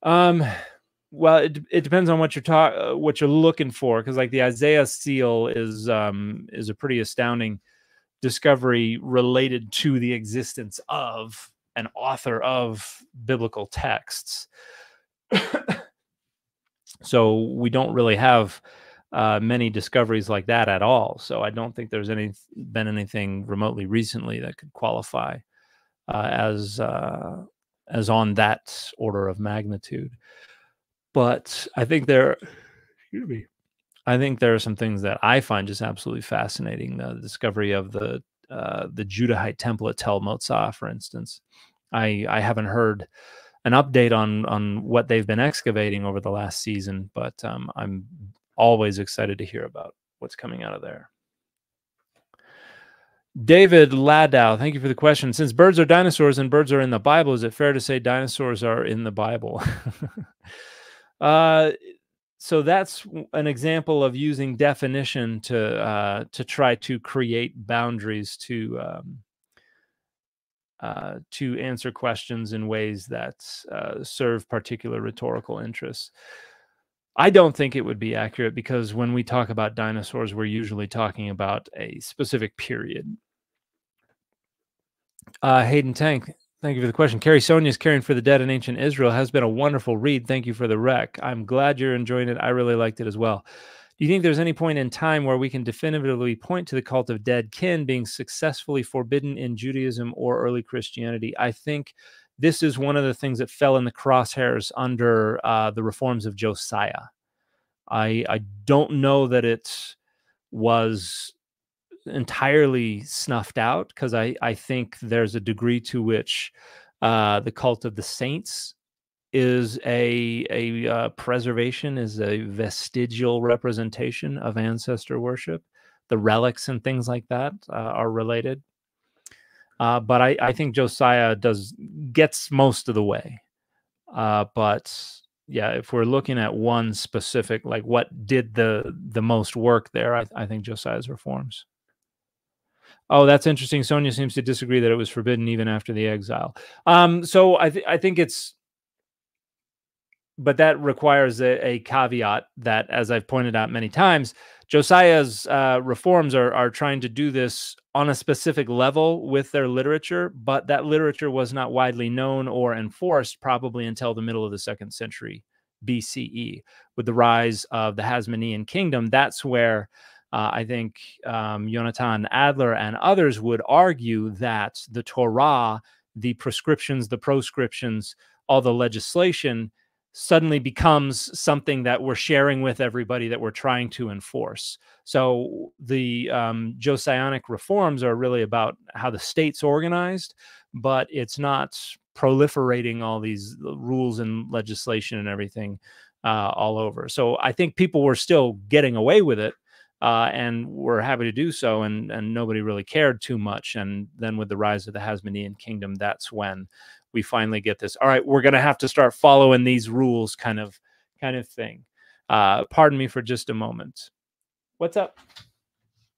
Well, it depends on what you're looking for, because like the Isaiah seal is a pretty astounding discovery related to the existence of an author of biblical texts. So we don't really have many discoveries like that at all. So I don't think there's been anything remotely recently that could qualify as on that order of magnitude. But I think there are some things that I find just absolutely fascinating. The discovery of the Judahite temple at Tel Motzah, for instance. I haven't heard an update on what they've been excavating over the last season, but I'm always excited to hear about what's coming out of there. David Ladow, thank you for the question. Since birds are dinosaurs and birds are in the Bible, is it fair to say dinosaurs are in the Bible? So that's an example of using definition to try to create boundaries to answer questions in ways that serve particular rhetorical interests. I don't think it would be accurate, because when we talk about dinosaurs, we're usually talking about a specific period. Hayden Tank, thank you for the question. Carrie Sonia's Caring for the Dead in Ancient Israel has been a wonderful read. Thank you for the rec. I'm glad you're enjoying it. I really liked it as well. Do you think there's any point in time where we can definitively point to the cult of dead kin being successfully forbidden in Judaism or early Christianity? I think this is one of the things that fell in the crosshairs under the reforms of Josiah. I don't know that it was entirely snuffed out, because I think there's a degree to which the cult of the saints is a preservation, is a vestigial representation of ancestor worship. The relics and things like that are related. But I think Josiah gets most of the way. But yeah, if we're looking at one specific, like what did the most work there, I think Josiah's reforms. Oh, that's interesting. Sonia seems to disagree that it was forbidden even after the exile. So I think it's, but that requires a caveat that, as I've pointed out many times, Josiah's reforms are trying to do this on a specific level with their literature, but that literature was not widely known or enforced probably until the middle of the 2nd century BCE. With the rise of the Hasmonean kingdom, that's where I think Yonatan Adler and others would argue that the Torah, the prescriptions, the proscriptions, all the legislation suddenly becomes something that we're sharing with everybody, that we're trying to enforce. So the Josianic reforms are really about how the state's organized, but it's not proliferating all these rules and legislation and everything all over. So I think people were still getting away with it, and were happy to do so, and nobody really cared too much. And then with the rise of the Hasmonean kingdom, that's when we finally get this, all right, we're going to have to start following these rules kind of thing. Pardon me for just a moment. What's up?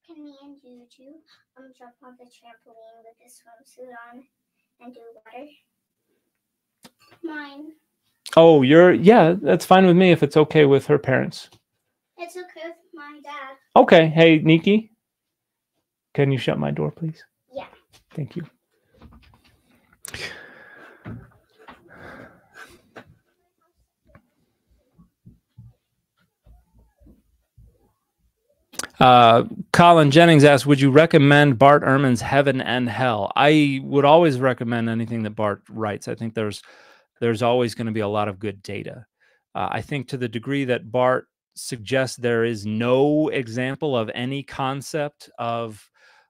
Can me and Juju jump on the trampoline with this swimsuit on and do water? Mine. Oh, yeah, that's fine with me if it's okay with her parents. It's okay with my dad. Okay. Hey, Nikki, can you shut my door, please? Yeah. Thank you. Colin Jennings asks, would you recommend Bart Ehrman's Heaven and Hell? I would always recommend anything that Bart writes. I think there's always going to be a lot of good data. I think to the degree that Bart suggests there is no example of any concept of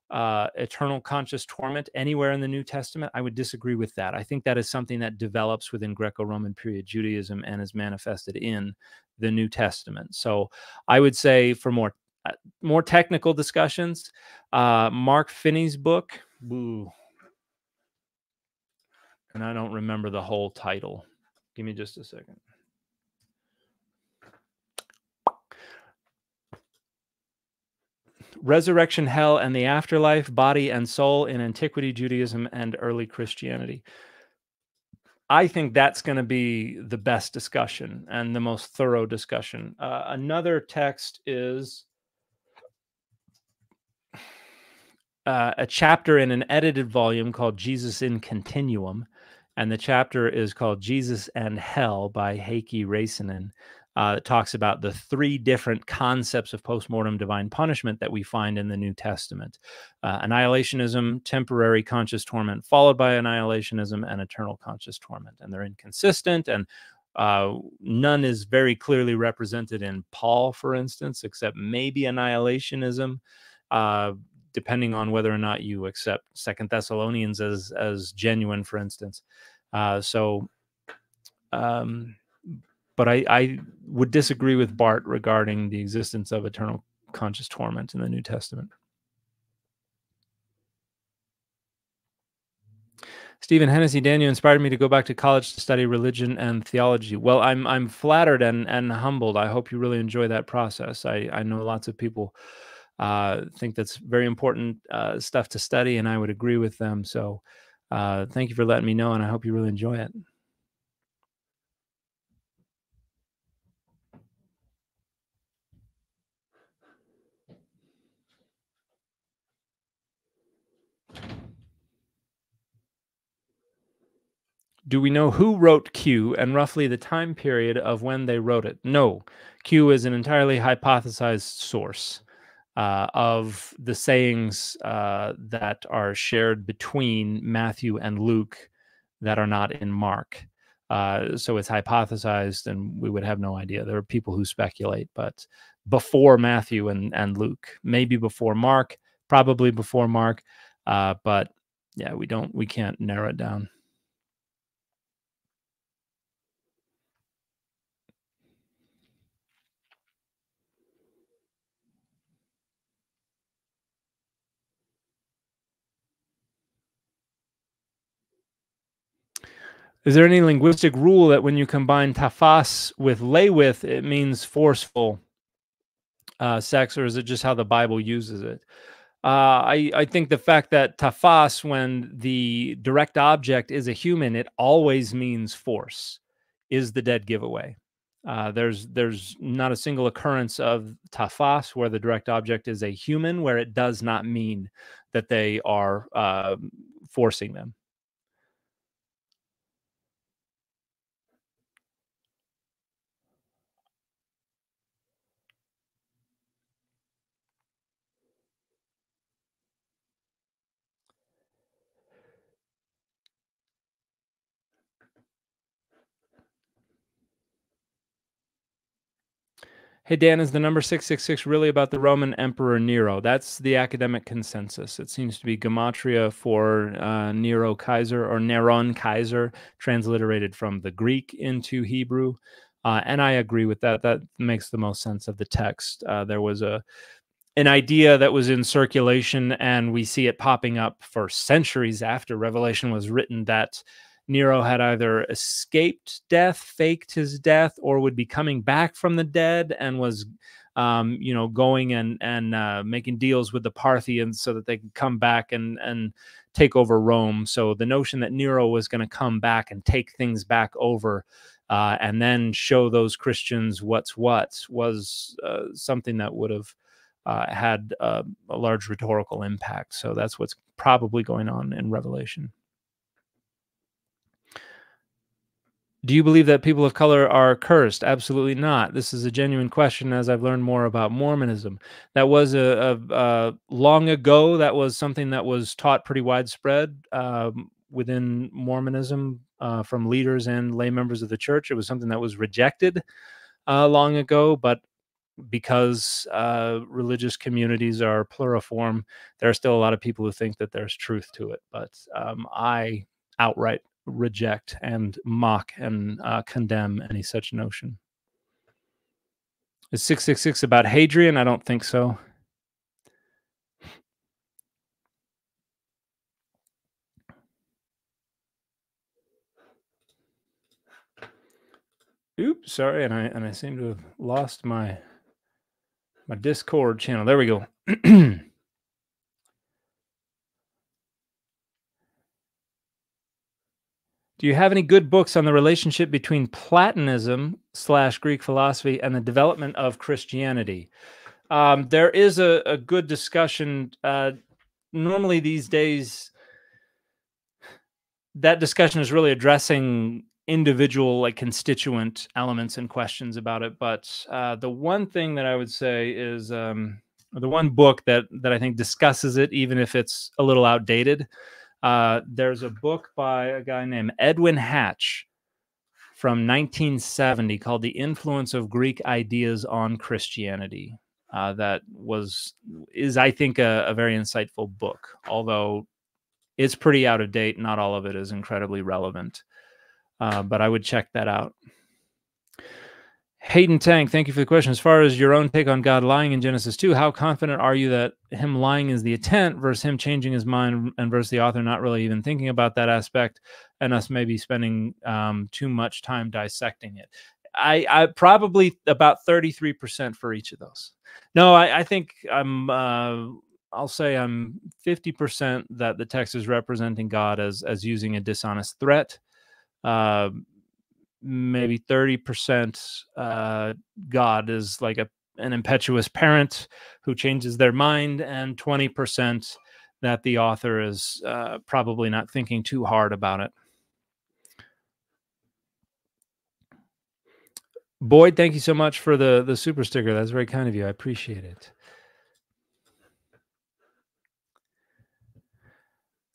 eternal conscious torment anywhere in the New Testament, I would disagree with that. I think that is something that develops within Greco-Roman period Judaism and is manifested in the New Testament. So I would say for more technical discussions, Mark Finney's book, and I don't remember the whole title. Give me just a second. Resurrection, Hell, and the Afterlife, Body and Soul in Antiquity, Judaism, and Early Christianity. I think that's going to be the best discussion and the most thorough discussion. Another text is a chapter in an edited volume called Jesus in Continuum, and the chapter is called Jesus and Hell by Heikki Räisänen. It talks about the 3 different concepts of postmortem divine punishment that we find in the New Testament. Annihilationism, temporary conscious torment, followed by annihilationism, and eternal conscious torment. And they're inconsistent, and none is very clearly represented in Paul, for instance, except maybe annihilationism, depending on whether or not you accept 2 Thessalonians as genuine, for instance. So But I would disagree with Bart regarding the existence of eternal conscious torment in the New Testament. Stephen Hennessy, Dan, you inspired me to go back to college to study religion and theology. Well, I'm flattered and humbled. I hope you really enjoy that process. I know lots of people think that's very important stuff to study, and I would agree with them. So thank you for letting me know, and I hope you really enjoy it. Do we know who wrote Q and roughly the time period of when they wrote it? No. Q is an entirely hypothesized source of the sayings that are shared between Matthew and Luke that are not in Mark. So it's hypothesized, and we would have no idea. There are people who speculate, but before Matthew and Luke, maybe before Mark, probably before Mark, but yeah, we can't narrow it down. Is there any linguistic rule that when you combine tafas with lewith, it means forceful sex, or is it just how the Bible uses it? I think the fact that tafas, when the direct object is a human, it always means force, is the dead giveaway. There's not a single occurrence of tafas where the direct object is a human, where it does not mean that they are forcing them. Hey, Dan, is the number 666 really about the Roman Emperor Nero? That's the academic consensus. It seems to be gematria for Nero Kaiser, or Neron Kaiser, transliterated from the Greek into Hebrew. And I agree with that. That makes the most sense of the text. There was an idea that was in circulation, and we see it popping up for centuries after Revelation was written, that Nero had either escaped death, faked his death, or would be coming back from the dead, and was, going and making deals with the Parthians so that they could come back and take over Rome. So the notion that Nero was going to come back and take things back over, and then show those Christians what's what, was something that would have had a large rhetorical impact. So that's what's probably going on in Revelation. Do you believe that people of color are cursed? Absolutely not. This is a genuine question as I've learned more about Mormonism. That was a long ago, that was something that was taught pretty widespread within Mormonism from leaders and lay members of the church. It was something that was rejected long ago, but because religious communities are pluriform, there are still a lot of people who think that there's truth to it. But I outright reject and mock and condemn any such notion. Is 666 about Hadrian? I don't think so. Oops, sorry, and I seem to have lost my Discord channel. There we go. Do you have any good books on the relationship between Platonism / Greek philosophy and the development of Christianity? There is a good discussion. Normally these days, that discussion is really addressing individual, like, constituent elements and questions about it. But the one thing that I would say is the one book that I think discusses it, even if it's a little outdated. There's a book by a guy named Edwin Hatch from 1970 called The Influence of Greek Ideas on Christianity. That is, I think, a very insightful book, although it's pretty out of date. Not all of it is incredibly relevant. but I would check that out. Hayden Tank, thank you for the question. As far as your own take on God lying in Genesis 2, how confident are you that him lying is the intent versus him changing his mind and versus the author not really even thinking about that aspect and us maybe spending too much time dissecting it? I probably about 33% for each of those. No, I think I'll say I'm 50% that the text is representing God as using a dishonest threat. Maybe 30% God is like an impetuous parent who changes their mind, and 20% that the author is probably not thinking too hard about it. Boyd, thank you so much for the super sticker. That's very kind of you. I appreciate it.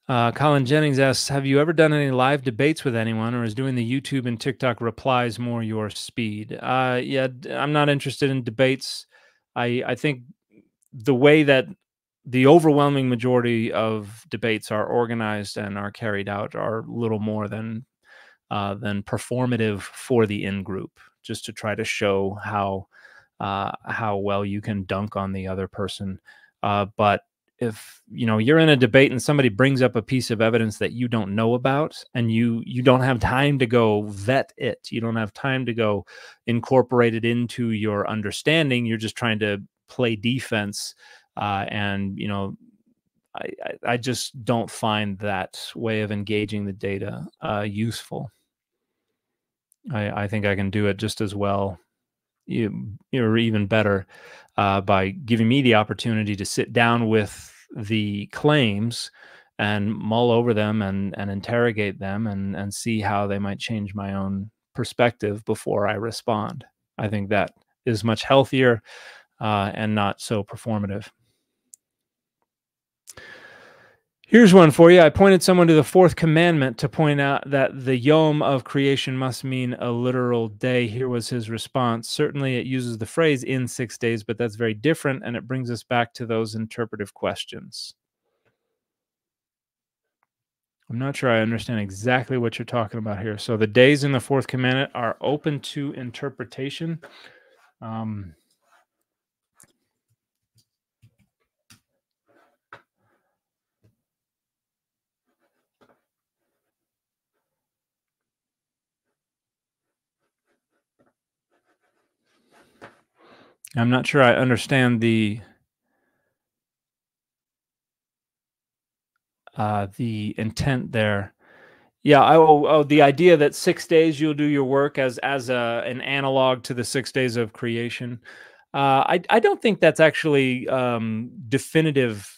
Colin Jennings asks, have you ever done any live debates with anyone, or is doing the YouTube and TikTok replies more your speed? Yeah, I'm not interested in debates. I think the way that the overwhelming majority of debates are organized and are carried out are little more than performative for the in-group, just to try to show how well you can dunk on the other person. But if you're in a debate and somebody brings up a piece of evidence that you don't know about, and you don't have time to go vet it, you don't have time to go incorporate it into your understanding, you're just trying to play defense, and I just don't find that way of engaging the data useful. I think I can do it just as well, or even better, by giving me the opportunity to sit down with the claims and mull over them and interrogate them and see how they might change my own perspective before I respond. I think that is much healthier and not so performative. Here's one for you. I pointed someone to the fourth commandment to point out that the yom of creation must mean a literal day. Here was his response. Certainly it uses the phrase in 6 days, but that's very different, and it brings us back to those interpretive questions. I'm not sure I understand exactly what you're talking about here. So the days in the fourth commandment are open to interpretation. I'm not sure I understand the intent there. Yeah, the idea that 6 days you'll do your work as an analog to the 6 days of creation. I don't think that's actually definitive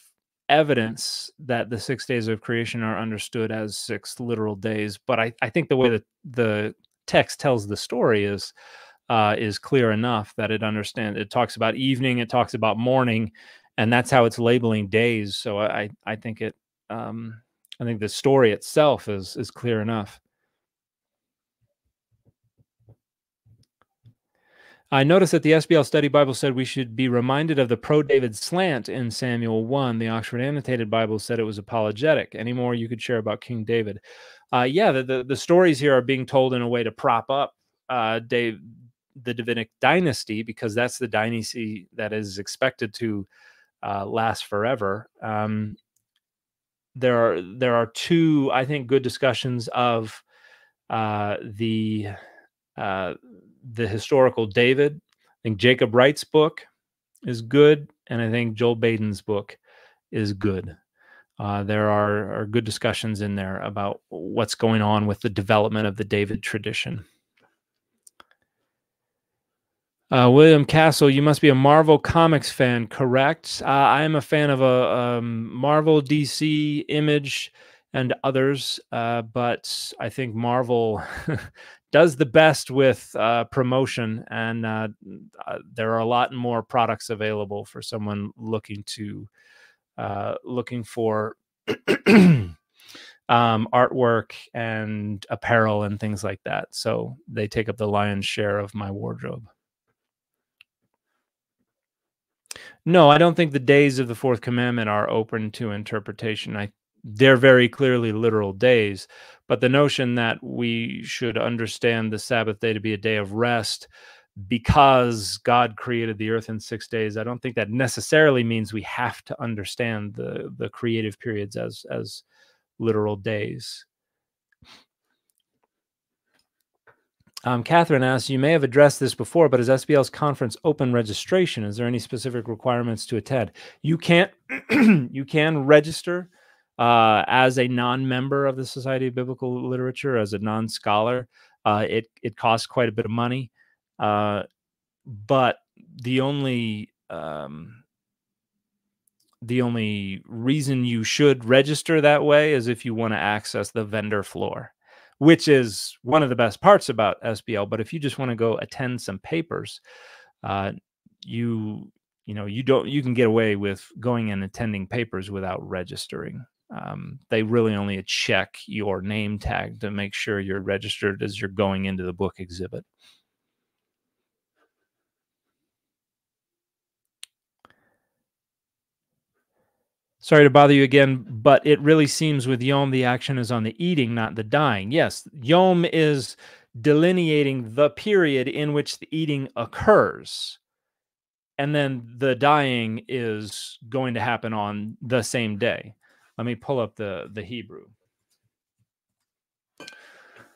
evidence that the 6 days of creation are understood as 6 literal days. But I think the way that the text tells the story is clear enough that it talks about evening, it talks about morning, and that's how it's labeling days. So I think I think the story itself is clear enough. I noticed that the SBL Study Bible said we should be reminded of the pro-David slant in Samuel 1. The Oxford Annotated Bible said it was apologetic. Any more you could share about King David? Yeah, the stories here are being told in a way to prop up the Davidic dynasty, because that's the dynasty that is expected to last forever. There are two, I think, good discussions of the historical David. I think Jacob Wright's book is good, and I think Joel Baden's book is good. There are good discussions in there about what's going on with the development of the David tradition. William Castle, you must be a Marvel Comics fan, correct? I am a fan of a Marvel, DC, Image, and others, but I think Marvel does the best with promotion, and there are a lot more products available for someone looking for artwork and apparel and things like that. So they take up the lion's share of my wardrobe. No, I don't think the days of the fourth commandment are open to interpretation. they're very clearly literal days. But the notion that we should understand the Sabbath day to be a day of rest because God created the earth in 6 days, I don't think that necessarily means we have to understand the creative periods as literal days. Catherine asks, you may have addressed this before, but is SBL's conference open registration? Is there any specific requirements to attend? You can't, you can register as a non-member of the Society of Biblical Literature, as a non-scholar. It costs quite a bit of money, but the only reason you should register that way is if you want to access the vendor floor, which is one of the best parts about SBL. But if you just want to go attend some papers, you can get away with going and attending papers without registering. They really only check your name tag to make sure you're registered as you're going into the book exhibit. Sorry to bother you again, but it really seems with Yom the action is on the eating, not the dying. Yes, Yom is delineating the period in which the eating occurs. And then the dying is going to happen on the same day. Let me pull up the Hebrew.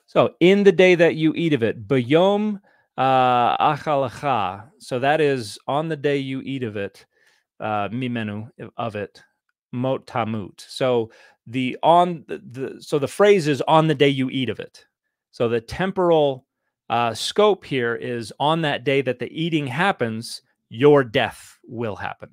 So, in the day that you eat of it, B'yom achalacha. So that is on the day you eat of it, mimenu, of it. Mot tamut. So the phrase is on the day you eat of it. So the temporal scope here is on that day that the eating happens, your death will happen.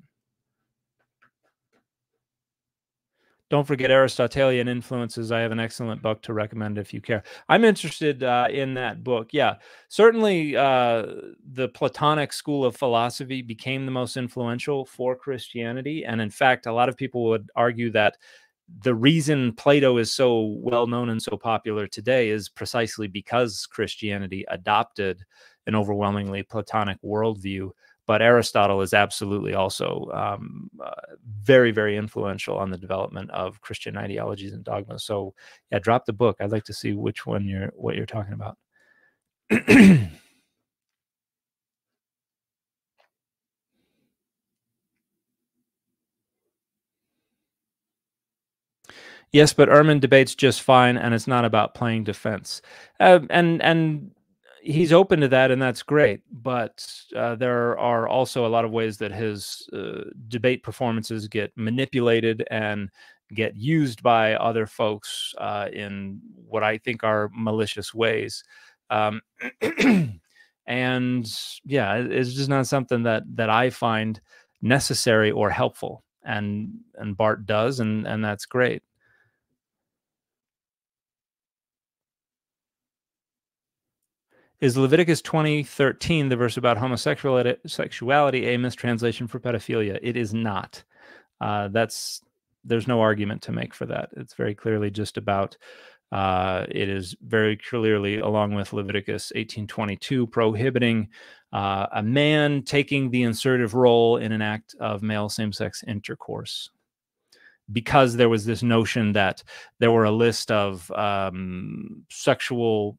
Don't forget Aristotelian influences. I have an excellent book to recommend if you care. I'm interested in that book. Yeah, certainly the Platonic school of philosophy became the most influential for Christianity. And in fact, a lot of people would argue that the reason Plato is so well known and so popular today is precisely because Christianity adopted an overwhelmingly Platonic worldview. But Aristotle is absolutely also very, very influential on the development of Christian ideologies and dogmas. So, yeah, drop the book. I'd like to see which one what you're talking about. Yes, but Ehrman debates just fine, and it's not about playing defense. And he's open to that, and that's great. But there are also a lot of ways that his debate performances get manipulated and get used by other folks in what I think are malicious ways. And yeah, it's just not something that I find necessary or helpful. And Bart does, and that's great. Is Leviticus 20:13, the verse about homosexuality, a mistranslation for pedophilia? It is not. There's no argument to make for that. It's very clearly just about, it is very clearly, along with Leviticus 18:22, prohibiting a man taking the insertive role in an act of male same-sex intercourse, because there was this notion that there were a list of sexual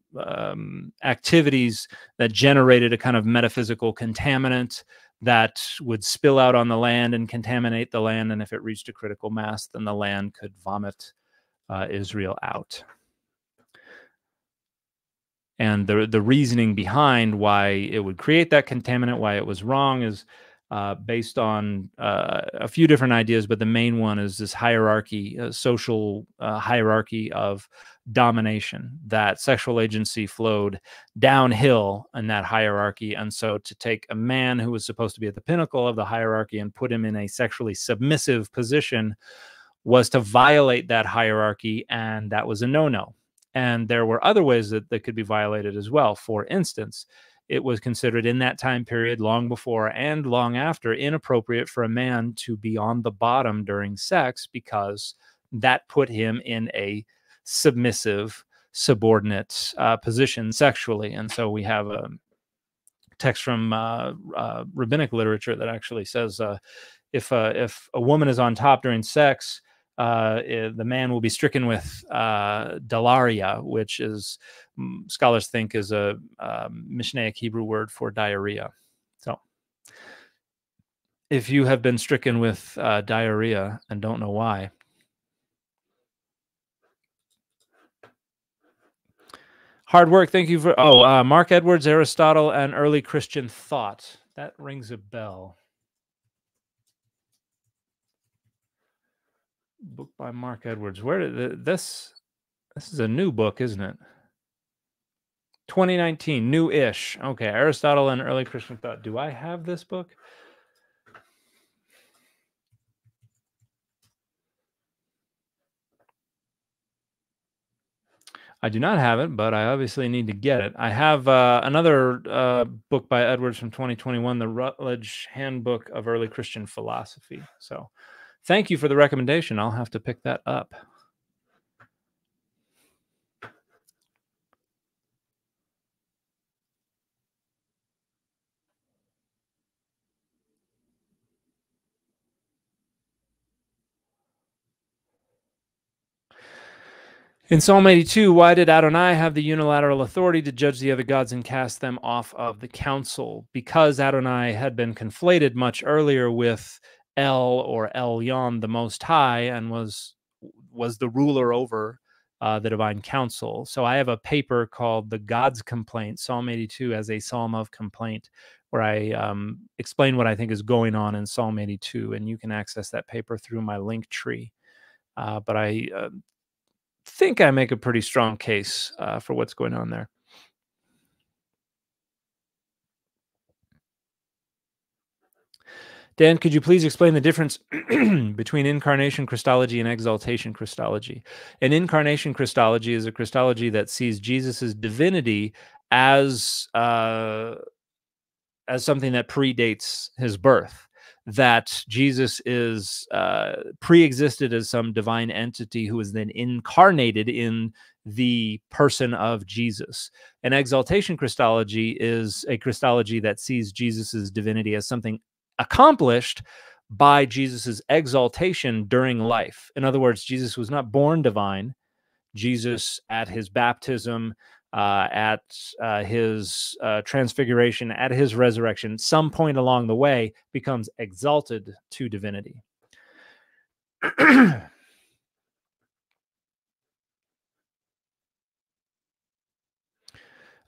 activities that generated a kind of metaphysical contaminant that would spill out on the land and contaminate the land. And if it reached a critical mass, then the land could vomit Israel out. And the reasoning behind why it would create that contaminant, why it was wrong, is based on a few different ideas, but the main one is this hierarchy, social hierarchy of domination, that sexual agency flowed downhill in that hierarchy. And so to take a man who was supposed to be at the pinnacle of the hierarchy and put him in a sexually submissive position was to violate that hierarchy, and that was a no-no. And there were other ways that could be violated as well. For instance, it was considered in that time period, long before and long after, inappropriate for a man to be on the bottom during sex, because that put him in a submissive, subordinate position sexually. And so we have a text from rabbinic literature that actually says if a woman is on top during sex, the man will be stricken with dalaria, which is scholars think is a Mishnaic Hebrew word for diarrhea. So if you have been stricken with diarrhea and don't know why, hard work. Thank you for Mark Edwards, Aristotle, and early Christian thought. That rings a bell. Book by Mark Edwards. Where did this is a new book, isn't it? 2019, new-ish. Okay, Aristotle and early Christian thought. Do I have this book? I do not have it, but I obviously need to get it. I have another book by Edwards from 2021, the Rutledge Handbook of Early Christian Philosophy. So thank you for the recommendation. I'll have to pick that up. In Psalm 82, why did Adonai have the unilateral authority to judge the other gods and cast them off of the council? Because Adonai had been conflated much earlier with El or Elyon, the Most High, and was the ruler over the divine council. So I have a paper called The God's Complaint, Psalm 82 as a psalm of complaint, where I explain what I think is going on in Psalm 82, and you can access that paper through my link tree. But I think I make a pretty strong case for what's going on there. Dan, could you please explain the difference between incarnation Christology and exaltation Christology? An incarnation Christology is a Christology that sees Jesus's divinity as something that predates his birth, that Jesus is pre-existed as some divine entity who is then incarnated in the person of Jesus. An exaltation Christology is a Christology that sees Jesus's divinity as something accomplished by Jesus's exaltation during life. In other words, Jesus was not born divine. Jesus, at his baptism, at his transfiguration, at his resurrection, some point along the way becomes exalted to divinity.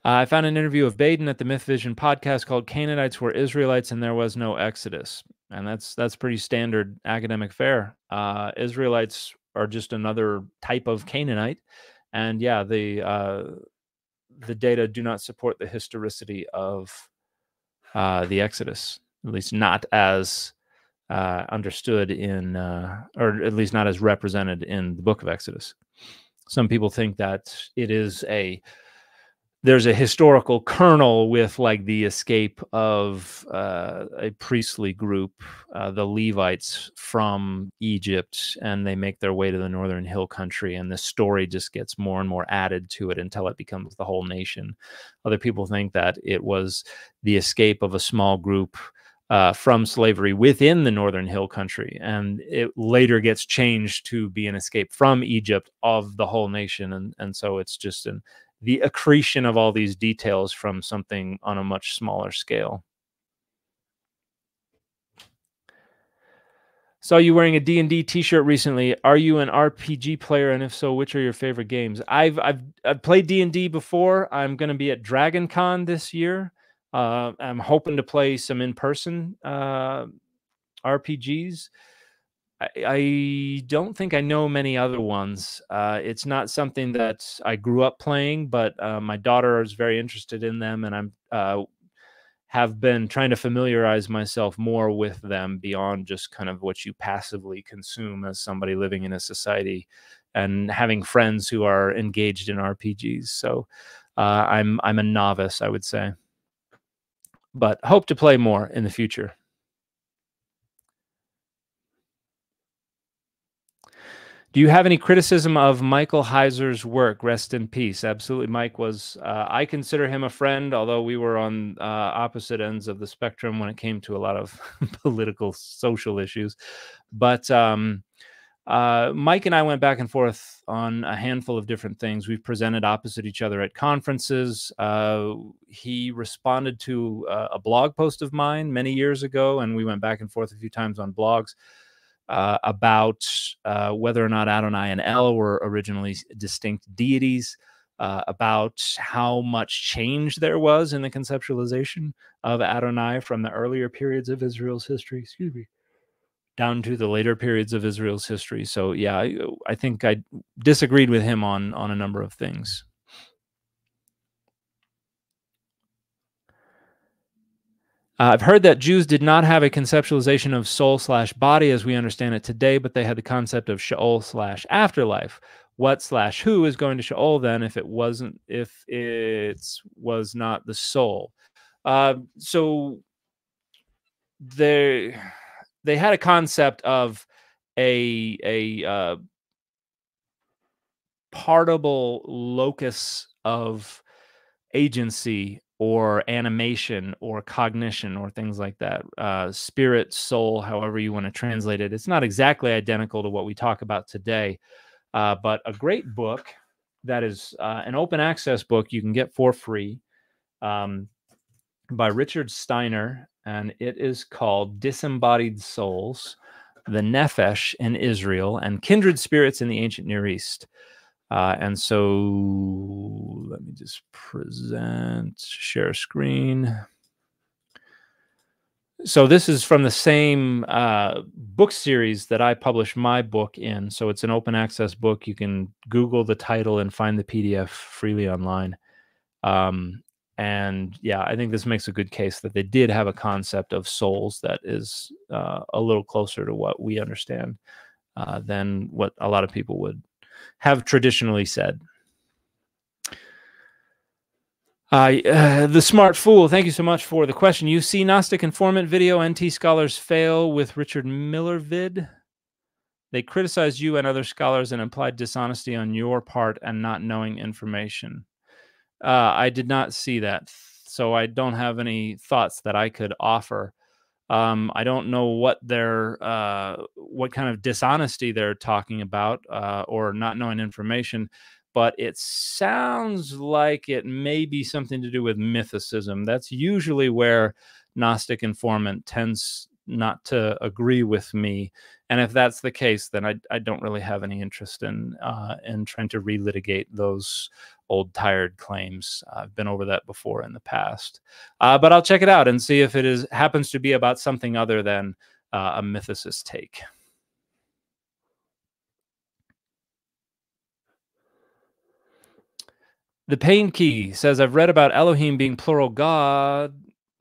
I found an interview of Baden at the Myth Vision podcast called Canaanites Were Israelites and There Was No Exodus. And that's pretty standard academic fare. Israelites are just another type of Canaanite. And yeah, the data do not support the historicity of the Exodus, at least not as understood in, or at least not as represented in the book of Exodus. Some people think that there's a historical kernel with like the escape of a priestly group, the Levites from Egypt, and they make their way to the northern hill country, and the story just gets more and more added to it until it becomes the whole nation. Other people think that it was the escape of a small group from slavery within the northern hill country, and it later gets changed to be an escape from Egypt of the whole nation, and so it's just the accretion of all these details from something on a much smaller scale. Saw you wearing a D&D t-shirt recently. Are you an RPG player? And if so, which are your favorite games? I've played D&D before. I'm going to be at Dragon Con this year. I'm hoping to play some in-person RPGs. I don't think I know many other ones. It's not something that I grew up playing, but my daughter is very interested in them, and I'm have been trying to familiarize myself more with them beyond just kind of what you passively consume as somebody living in a society and having friends who are engaged in RPGs. So I'm a novice, I would say, but hope to play more in the future. Do you have any criticism of Michael Heiser's work? Rest in peace. Absolutely. Mike was, I consider him a friend, although we were on opposite ends of the spectrum when it came to a lot of political, social issues. But Mike and I went back and forth on a handful of different things. We've presented opposite each other at conferences. He responded to a blog post of mine many years ago, and we went back and forth a few times on blogs about whether or not Adonai and El were originally distinct deities, about how much change there was in the conceptualization of Adonai from the earlier periods of Israel's history. Excuse me. Down to the later periods of Israel's history. So yeah, I think I disagreed with him on a number of things. I've heard that Jews did not have a conceptualization of soul/body as we understand it today, but they had the concept of Sheol/afterlife. What/who is going to Sheol then if it was not the soul? So they had a concept of a partible locus of agency or animation or cognition or things like that. Spirit, soul, however you want to translate it. It's not exactly identical to what we talk about today, but a great book that is an open access book you can get for free by Richard Steiner, and it is called Disembodied Souls, the Nephesh in Israel, and Kindred Spirits in the Ancient Near East. And so let me just share screen. So this is from the same book series that I published my book in. So it's an open access book. You can Google the title and find the PDF freely online. And yeah, I think this makes a good case that they did have a concept of souls that is a little closer to what we understand than what a lot of people would have traditionally said. The Smart Fool, thank you so much for the question. You see Gnostic Informant video, NT Scholars Fail with Richard Miller vid. They criticized you and other scholars and implied dishonesty on your part and not knowing information. I did not see that, so I don't have any thoughts that I could offer. I don't know what kind of dishonesty they're talking about or not knowing information, but it sounds like it may be something to do with mythicism. That's usually where Gnostic Informant tends not to agree with me. And if that's the case, then I don't really have any interest in trying to relitigate those old tired claims. I've been over that before in the past, but I'll check it out and see if it happens to be about something other than a mythicist take. The Pain Key says, I've read about Elohim being plural God,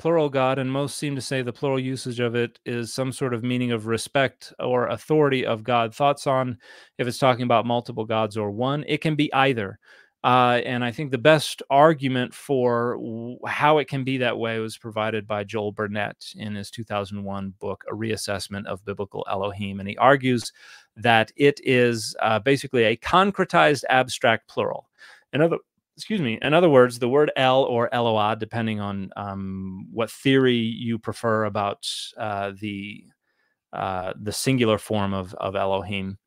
and most seem to say the plural usage of it is some sort of meaning of respect or authority of God. Thoughts on if it's talking about multiple gods or one? It can be either. And I think the best argument for how it can be that way was provided by Joel Burnett in his 2001 book, A Reassessment of Biblical Elohim. And he argues that it is basically a concretized abstract plural. In other words, the word El or Eloah, depending on what theory you prefer about the singular form of Elohim,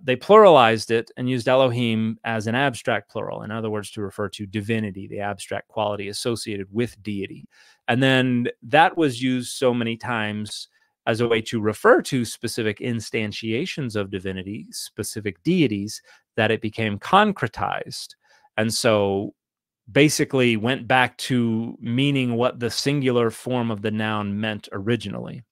they pluralized it and used Elohim as an abstract plural. In other words, to refer to divinity, the abstract quality associated with deity. And then that was used so many times as a way to refer to specific instantiations of divinity, specific deities, that it became concretized. And so basically went back to meaning what the singular form of the noun meant originally.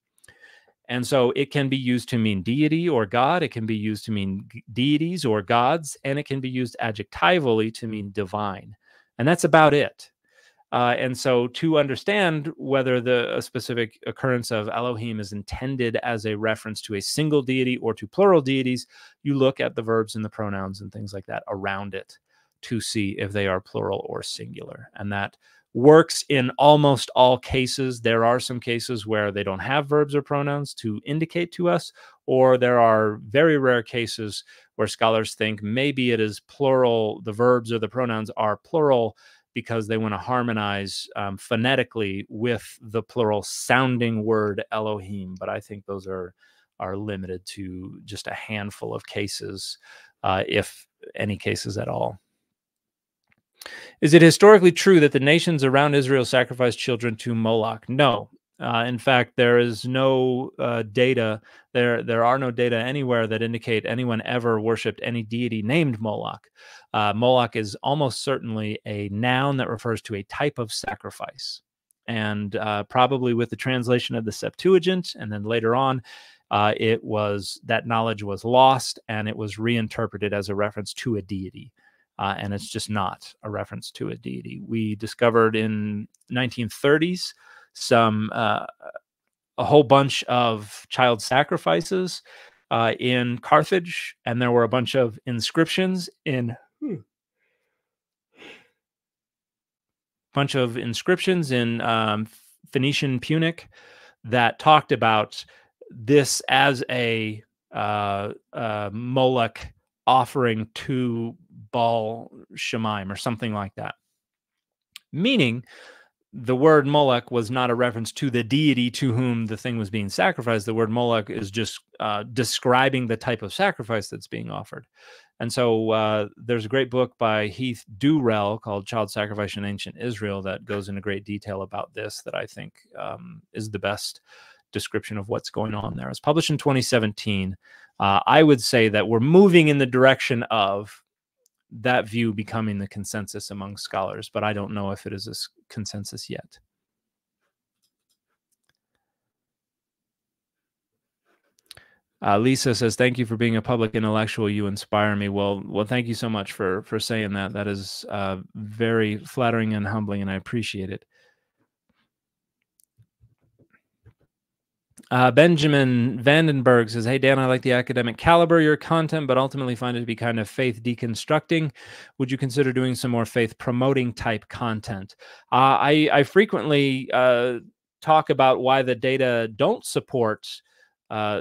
And so it can be used to mean deity or God. It can be used to mean deities or gods. And it can be used adjectivally to mean divine. And that's about it. And so to understand whether a specific occurrence of Elohim is intended as a reference to a single deity or to plural deities, you look at the verbs and the pronouns and things like that around it to see if they are plural or singular. And that works in almost all cases. There are some cases where they don't have verbs or pronouns to indicate to us, or there are very rare cases where scholars think maybe it is plural, the verbs or the pronouns are plural because they want to harmonize phonetically with the plural sounding word Elohim. But I think those are are limited to just a handful of cases, if any cases at all. Is it historically true that the nations around Israel sacrificed children to Moloch? No. In fact, there is no data. There are no data anywhere that indicate anyone ever worshipped any deity named Moloch. Moloch is almost certainly a noun that refers to a type of sacrifice, and probably with the translation of the Septuagint, and then later on, that knowledge was lost and it was reinterpreted as a reference to a deity. And it's just not a reference to a deity. We discovered in 1930s a whole bunch of child sacrifices in Carthage, and there were a bunch of inscriptions in Phoenician Punic that talked about this as a Moloch offering to Baal Shemaim or something like that. Meaning the word Moloch was not a reference to the deity to whom the thing was being sacrificed. The word Moloch is just describing the type of sacrifice that's being offered. And so there's a great book by Heath Durrell called Child Sacrifice in Ancient Israel that goes into great detail about this, that I think is the best description of what's going on there. It's published in 2017. I would say that we're moving in the direction of that view becoming the consensus among scholars, but I don't know if it is a consensus yet. Lisa says, "Thank you for being a public intellectual. You inspire me." Well, thank you so much for saying that. That is very flattering and humbling, and I appreciate it. Benjamin Vandenberg says, "Hey, Dan, I like the academic caliber of your content, but ultimately find it to be kind of faith deconstructing. Would you consider doing some more faith promoting type content?" I frequently talk about why the data don't support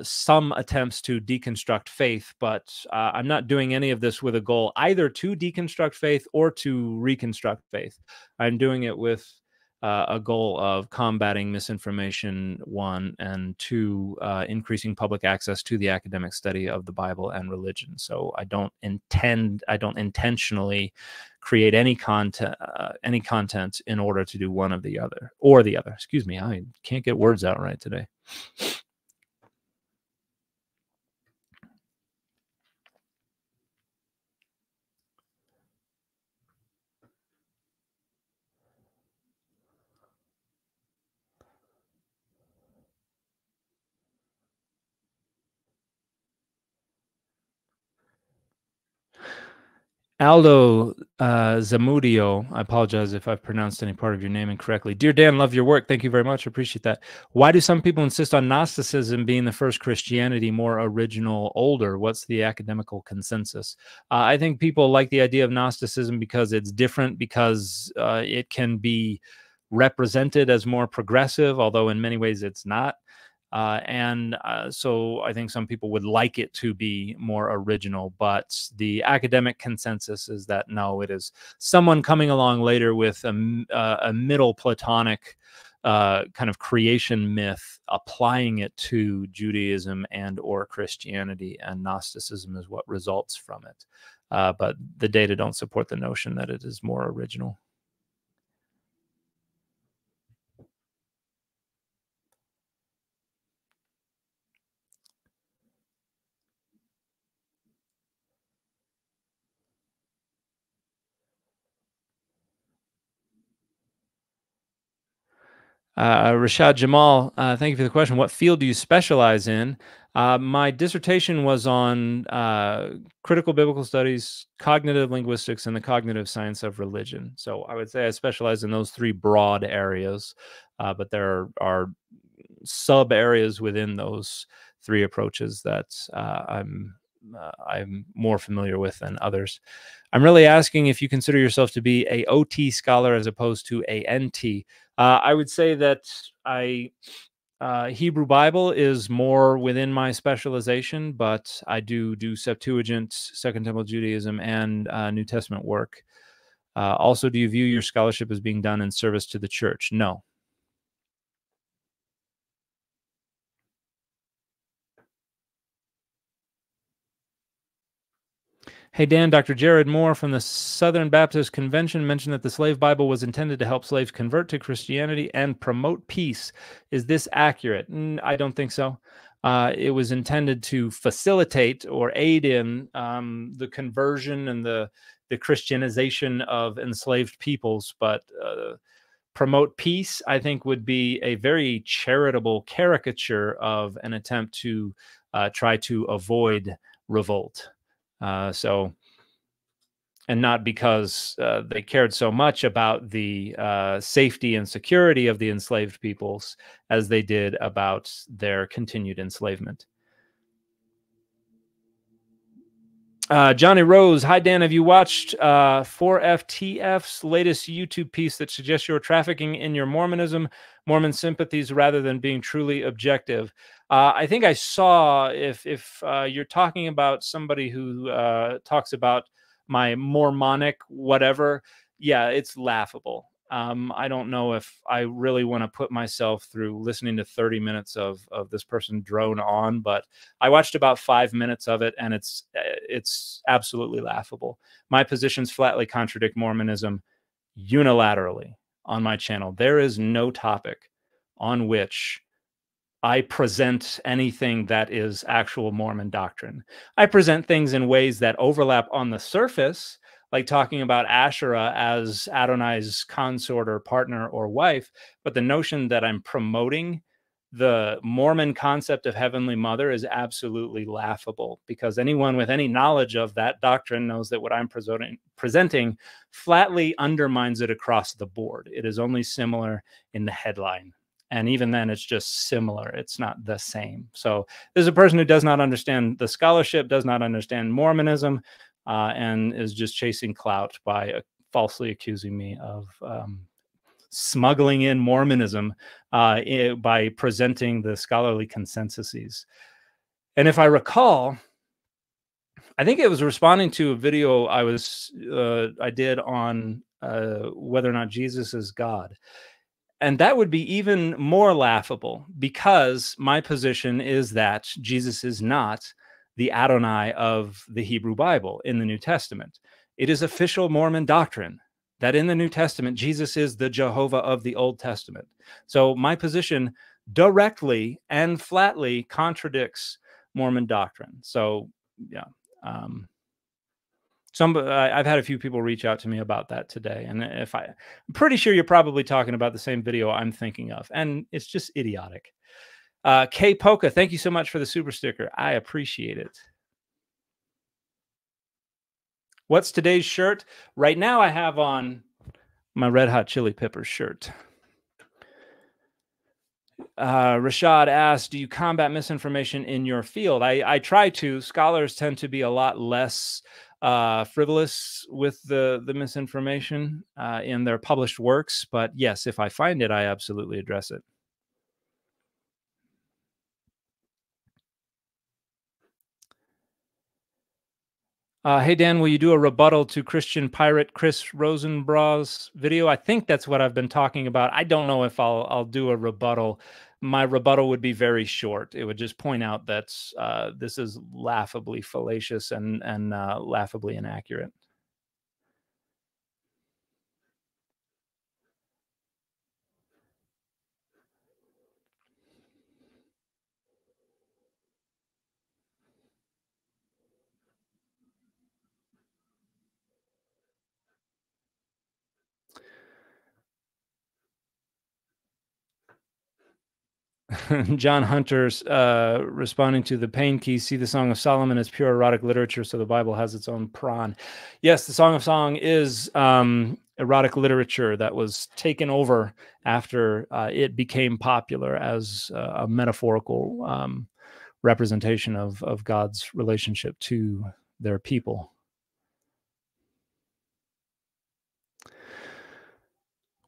some attempts to deconstruct faith, but I'm not doing any of this with a goal either to deconstruct faith or to reconstruct faith. I'm doing it with a goal of combating misinformation, one, and two, increasing public access to the academic study of the Bible and religion. So I don't intentionally create any content in order to do one of the other or the other. Excuse me, I can't get words out right today. Aldo Zamudio, I apologize if I've pronounced any part of your name incorrectly. Dear Dan, love your work. Thank you very much. I appreciate that. Why do some people insist on Gnosticism being the first Christianity, more original, older? What's the academical consensus? I think people like the idea of Gnosticism because it's different, because it can be represented as more progressive, although in many ways it's not. So I think some people would like it to be more original, but the academic consensus is that no, it is someone coming along later with a middle Platonic kind of creation myth, applying it to Judaism and or Christianity, and Gnosticism is what results from it. But the data don't support the notion that it is more original. Rashad Jamal, thank you for the question. What field do you specialize in? My dissertation was on critical biblical studies, cognitive linguistics, and the cognitive science of religion. So I would say I specialize in those three broad areas, but there are sub areas within those three approaches that I'm more familiar with than others. I'm really asking if you consider yourself to be a OT scholar as opposed to a NT. I would say that Hebrew Bible is more within my specialization, but I do Septuagint, Second Temple Judaism, and New Testament work. Also, do you view your scholarship as being done in service to the church? No. Hey, Dan, Dr. Jared Moore from the Southern Baptist Convention mentioned that the slave Bible was intended to help slaves convert to Christianity and promote peace. Is this accurate? I don't think so. It was intended to facilitate or aid in the conversion and the Christianization of enslaved peoples, but promote peace, I think, would be a very charitable caricature of an attempt to try to avoid revolt. And not because they cared so much about the safety and security of the enslaved peoples as they did about their continued enslavement. Johnny Rose, hi Dan, have you watched 4FTF's latest YouTube piece that suggests you're trafficking in your Mormonism, Mormon sympathies, rather than being truly objective? I think I saw, if you're talking about somebody who talks about my Mormonic whatever, yeah, it's laughable. I don't know if I really want to put myself through listening to 30 minutes of this person drone on, but I watched about 5 minutes of it, and it's absolutely laughable. My positions flatly contradict Mormonism unilaterally on my channel. There is no topic on which I present anything that is actual Mormon doctrine. I present things in ways that overlap on the surface, like talking about Asherah as Adonai's consort or partner or wife, but the notion that I'm promoting the Mormon concept of Heavenly Mother is absolutely laughable, because anyone with any knowledge of that doctrine knows that what I'm presenting flatly undermines it across the board. It is only similar in the headline. And even then, it's just similar. It's not the same. So there's a person who does not understand the scholarship, does not understand Mormonism, and is just chasing clout by falsely accusing me of smuggling in Mormonism by presenting the scholarly consensuses. And if I recall, I think it was responding to a video I did on whether or not Jesus is God. And that would be even more laughable, because my position is that Jesus is not the Adonai of the Hebrew Bible in the New Testament. It is official Mormon doctrine that in the New Testament, Jesus is the Jehovah of the Old Testament. So my position directly and flatly contradicts Mormon doctrine. So, yeah. I've had a few people reach out to me about that today, and I'm pretty sure you're probably talking about the same video I'm thinking of, and it's just idiotic. K Polka, thank you so much for the super sticker. I appreciate it. What's today's shirt? Right now I have on my Red Hot Chili Peppers shirt. Rashad asked, do you combat misinformation in your field? I try to. Scholars tend to be a lot less frivolous with the misinformation in their published works. But yes, if I find it, I absolutely address it. Hey, Dan, will you do a rebuttal to Christian pirate Chris Rosenbrau's video? I think that's what I've been talking about. I don't know if I'll do a rebuttal. My rebuttal would be very short. It would just point out that this is laughably fallacious and laughably inaccurate. John Hunter's responding to the Pain Key, see the Song of Solomon as pure erotic literature, so the Bible has its own prawn. Yes, the Song of Song is erotic literature that was taken over after it became popular as a metaphorical representation of God's relationship to their people.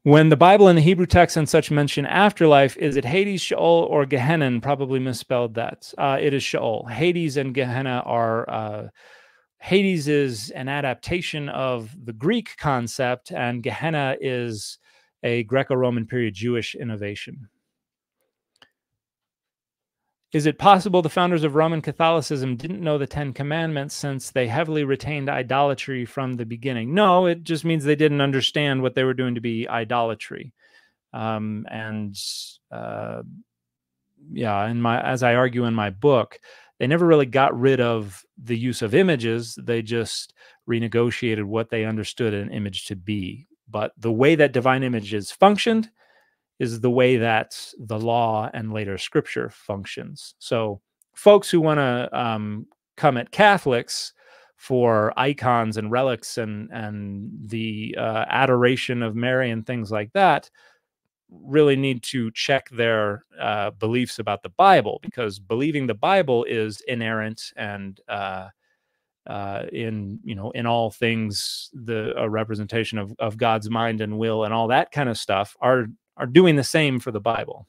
When the Bible and the Hebrew text and such mention afterlife, is it Hades, Sheol, or Gehenna? Probably misspelled that. It is Sheol. Hades and Gehenna are... Hades is an adaptation of the Greek concept, and Gehenna is a Greco-Roman period Jewish innovation. Is it possible the founders of Roman Catholicism didn't know the Ten Commandments since they heavily retained idolatry from the beginning? No, it just means they didn't understand what they were doing to be idolatry. And yeah, as I argue in my book, they never really got rid of the use of images. They just renegotiated what they understood an image to be. But the way that divine images functioned is the way that the law and later scripture functions. So folks who want to come at Catholics for icons and relics and the adoration of Mary and things like that really need to check their beliefs about the Bible, because believing the Bible is inerrant and in all things a representation of God's mind and will and all that kind of stuff are doing the same for the Bible.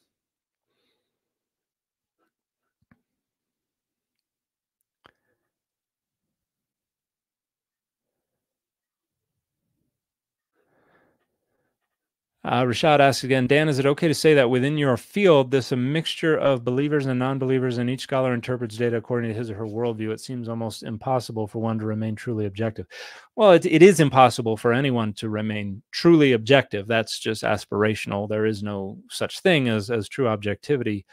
Rashad asks again, Dan, is it okay to say that within your field, there's a mixture of believers and non-believers, and each scholar interprets data according to his or her worldview? It seems almost impossible for one to remain truly objective. Well, it is impossible for anyone to remain truly objective. That's just aspirational. There is no such thing as true objectivity.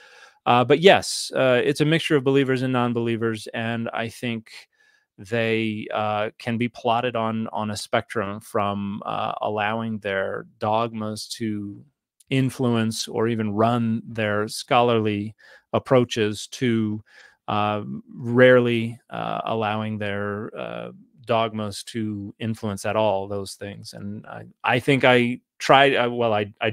But yes, it's a mixture of believers and non-believers, and I think they can be plotted on a spectrum from allowing their dogmas to influence or even run their scholarly approaches to rarely allowing their dogmas to influence at all those things. And I think I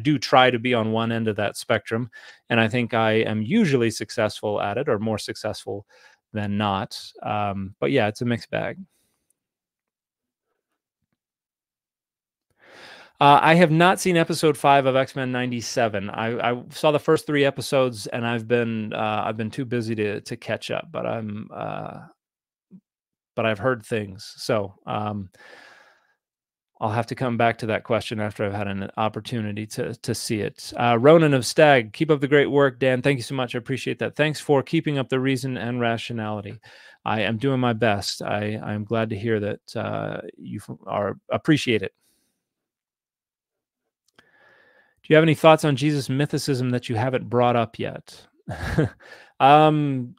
do try to be on one end of that spectrum, and I think I am usually successful at it, or more successful than not. But yeah, it's a mixed bag. I have not seen episode 5 of X-Men 97. I saw the first 3 episodes, and I've been too busy to catch up. But I've heard things, so I'll have to come back to that question after I've had an opportunity to see it. Ronan of Stag, keep up the great work, Dan. Thank you so much. I appreciate that. Thanks for keeping up the reason and rationality. I am doing my best. I'm glad to hear that you appreciate it. Do you have any thoughts on Jesus mythicism that you haven't brought up yet? I don't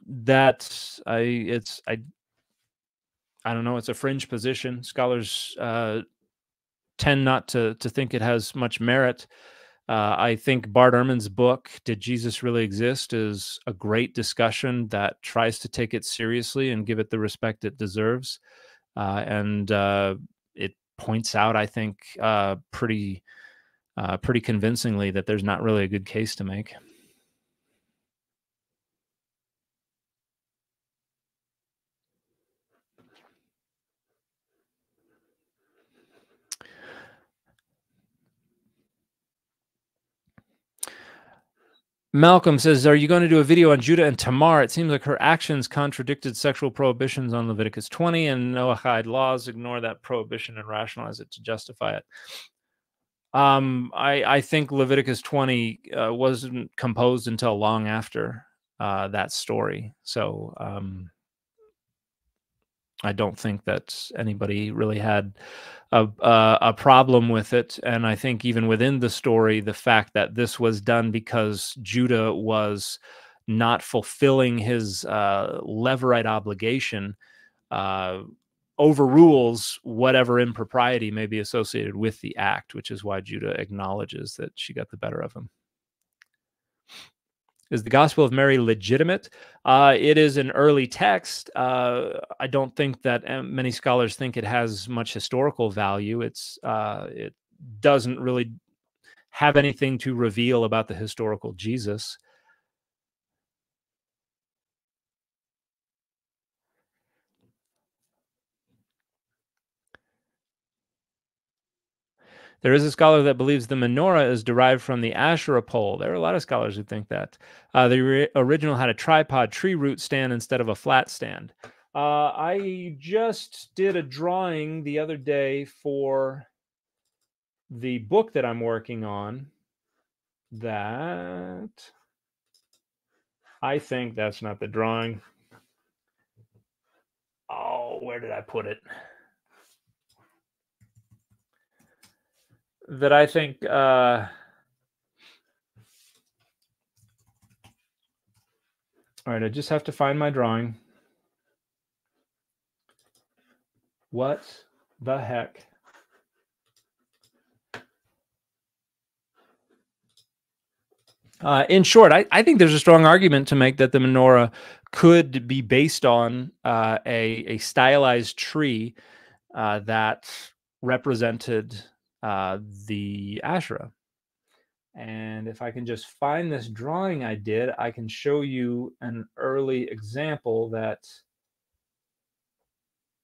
know. It's a fringe position. Scholars tend not to think it has much merit. I think Bart Ehrman's book, Did Jesus Really Exist?, is a great discussion that tries to take it seriously and give it the respect it deserves. And it points out, I think, pretty convincingly that there's not really a good case to make. Malcolm says, are you going to do a video on Judah and Tamar? It seems like her actions contradicted sexual prohibitions on Leviticus 20 and Noahide laws. Ignore that prohibition and rationalize it to justify it. I think Leviticus 20 wasn't composed until long after that story. So I don't think that anybody really had a problem with it. And I think even within the story, the fact that this was done because Judah was not fulfilling his Levirate obligation overrules whatever impropriety may be associated with the act, which is why Judah acknowledges that she got the better of him. Is the Gospel of Mary legitimate? It is an early text. I don't think that many scholars think it has much historical value. It doesn't really have anything to reveal about the historical Jesus. There is a scholar that believes the menorah is derived from the Asherah pole. There are a lot of scholars who think that. The original had a tripod tree root stand instead of a flat stand. I just did a drawing the other day for the book that I'm working on that I think that's not the drawing. Oh, where did I put it? That I think all right, I just have to find my drawing. What the heck? In short, I think there's a strong argument to make that the menorah could be based on a stylized tree that represented the Asherah. And if I can just find this drawing I did, I can show you an early example that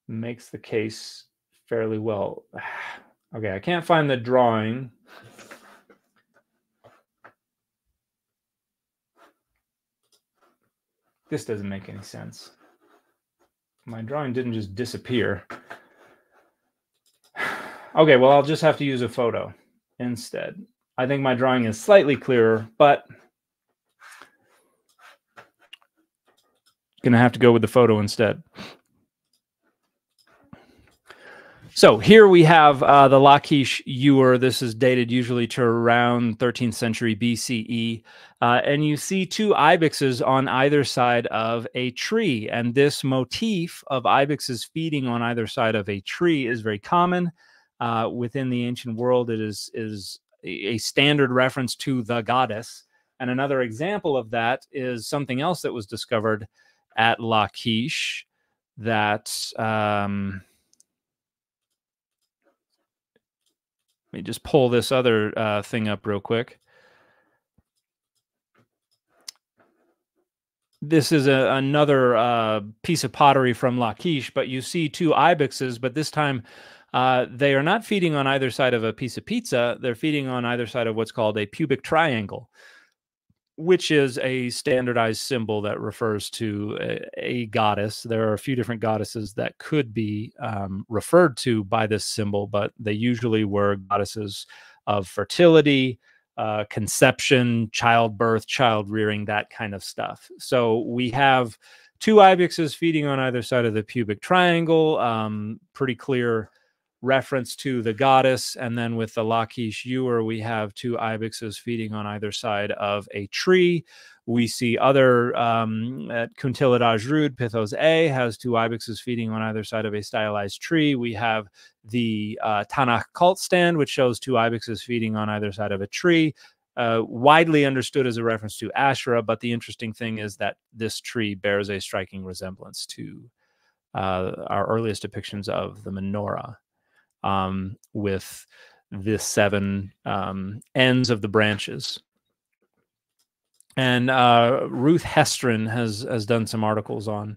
makes the case fairly well. Okay, I can't find the drawing. This doesn't make any sense. My drawing didn't just disappear. Okay, well, I'll just have to use a photo instead. I think my drawing is slightly clearer, but gonna have to go with the photo instead. So here we have the Lachish ewer. This is dated usually to around 13th century BCE. And you see two ibexes on either side of a tree. And this motif of ibexes feeding on either side of a tree is very common. Within the ancient world, it is a standard reference to the goddess. And another example of that is something else that was discovered at Lachish that... let me just pull this other thing up real quick. This is another piece of pottery from Lachish, but you see two ibexes, but this time they are not feeding on either side of a piece of pizza. They're feeding on either side of what's called a pubic triangle, which is a standardized symbol that refers to a goddess. There are a few different goddesses that could be referred to by this symbol, but they usually were goddesses of fertility, conception, childbirth, child rearing, that kind of stuff. So we have two ibexes feeding on either side of the pubic triangle, pretty clear reference to the goddess. And then with the Lachish ewer, we have two ibexes feeding on either side of a tree. We see other at Kuntilad Rud, Pithos A has two ibexes feeding on either side of a stylized tree. We have the Tanakh cult stand, which shows two ibexes feeding on either side of a tree. Widely understood as a reference to Asherah, but the interesting thing is that this tree bears a striking resemblance to our earliest depictions of the menorah. With the seven ends of the branches. And Ruth Hestron has done some articles on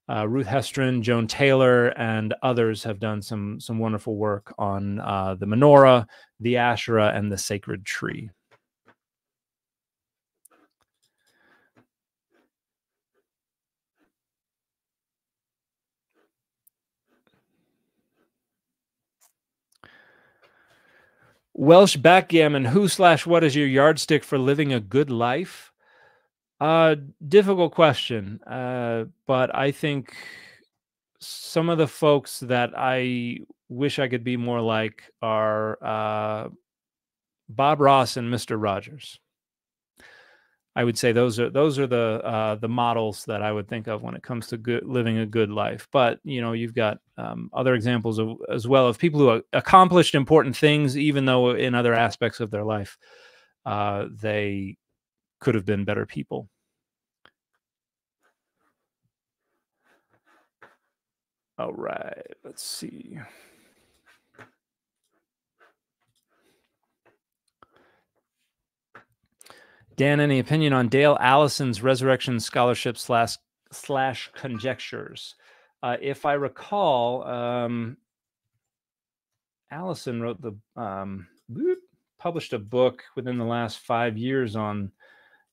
Ruth Hestron, Joan Taylor, and others have done some wonderful work on the menorah, the Asherah, and the sacred tree. Welsh backgammon, who/what is your yardstick for living a good life? Difficult question, but I think some of the folks that I wish I could be more like are Bob Ross and Mr. Rogers. I would say those are the models that I would think of when it comes to living a good life. But you know, you've got other examples as well of people who accomplished important things, even though in other aspects of their life they could have been better people. All right, let's see. Dan, any opinion on Dale Allison's resurrection scholarship slash conjectures? If I recall, Allison wrote published a book within the last 5 years on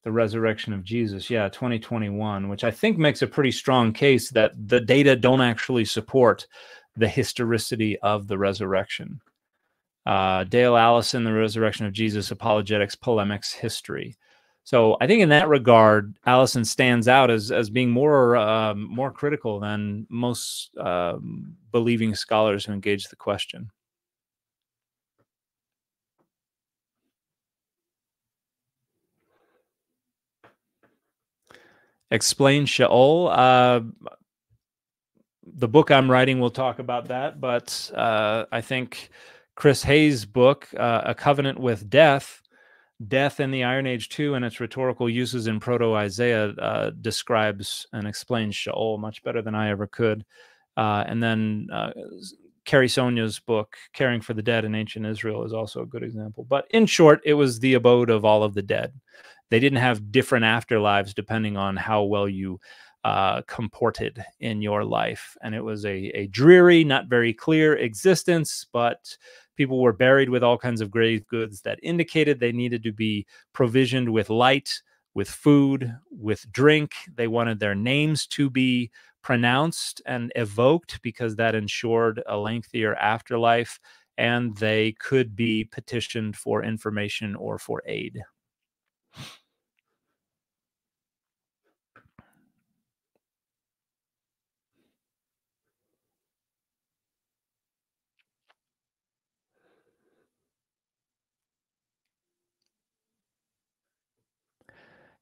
the resurrection of Jesus. Yeah, 2021, which I think makes a pretty strong case that the data don't actually support the historicity of the resurrection. Dale Allison, The Resurrection of Jesus, Apologetics, Polemics, History. So I think in that regard, Allison stands out as being more critical than most believing scholars who engage the question. Explain Sheol. The book I'm writing will talk about that, but I think Chris Hayes' book, A Covenant with Death, Death in the Iron Age 2 and its rhetorical uses in Proto-Isaiah describes and explains Sheol much better than I ever could. And then Carrie Sonia's book, Caring for the Dead in Ancient Israel, is also a good example. But in short, it was the abode of all of the dead. They didn't have different afterlives depending on how well you comported in your life. And it was a dreary, not very clear existence, but people were buried with all kinds of grave goods that indicated they needed to be provisioned with light, with food, with drink. They wanted their names to be pronounced and evoked because that ensured a lengthier afterlife, and they could be petitioned for information or for aid.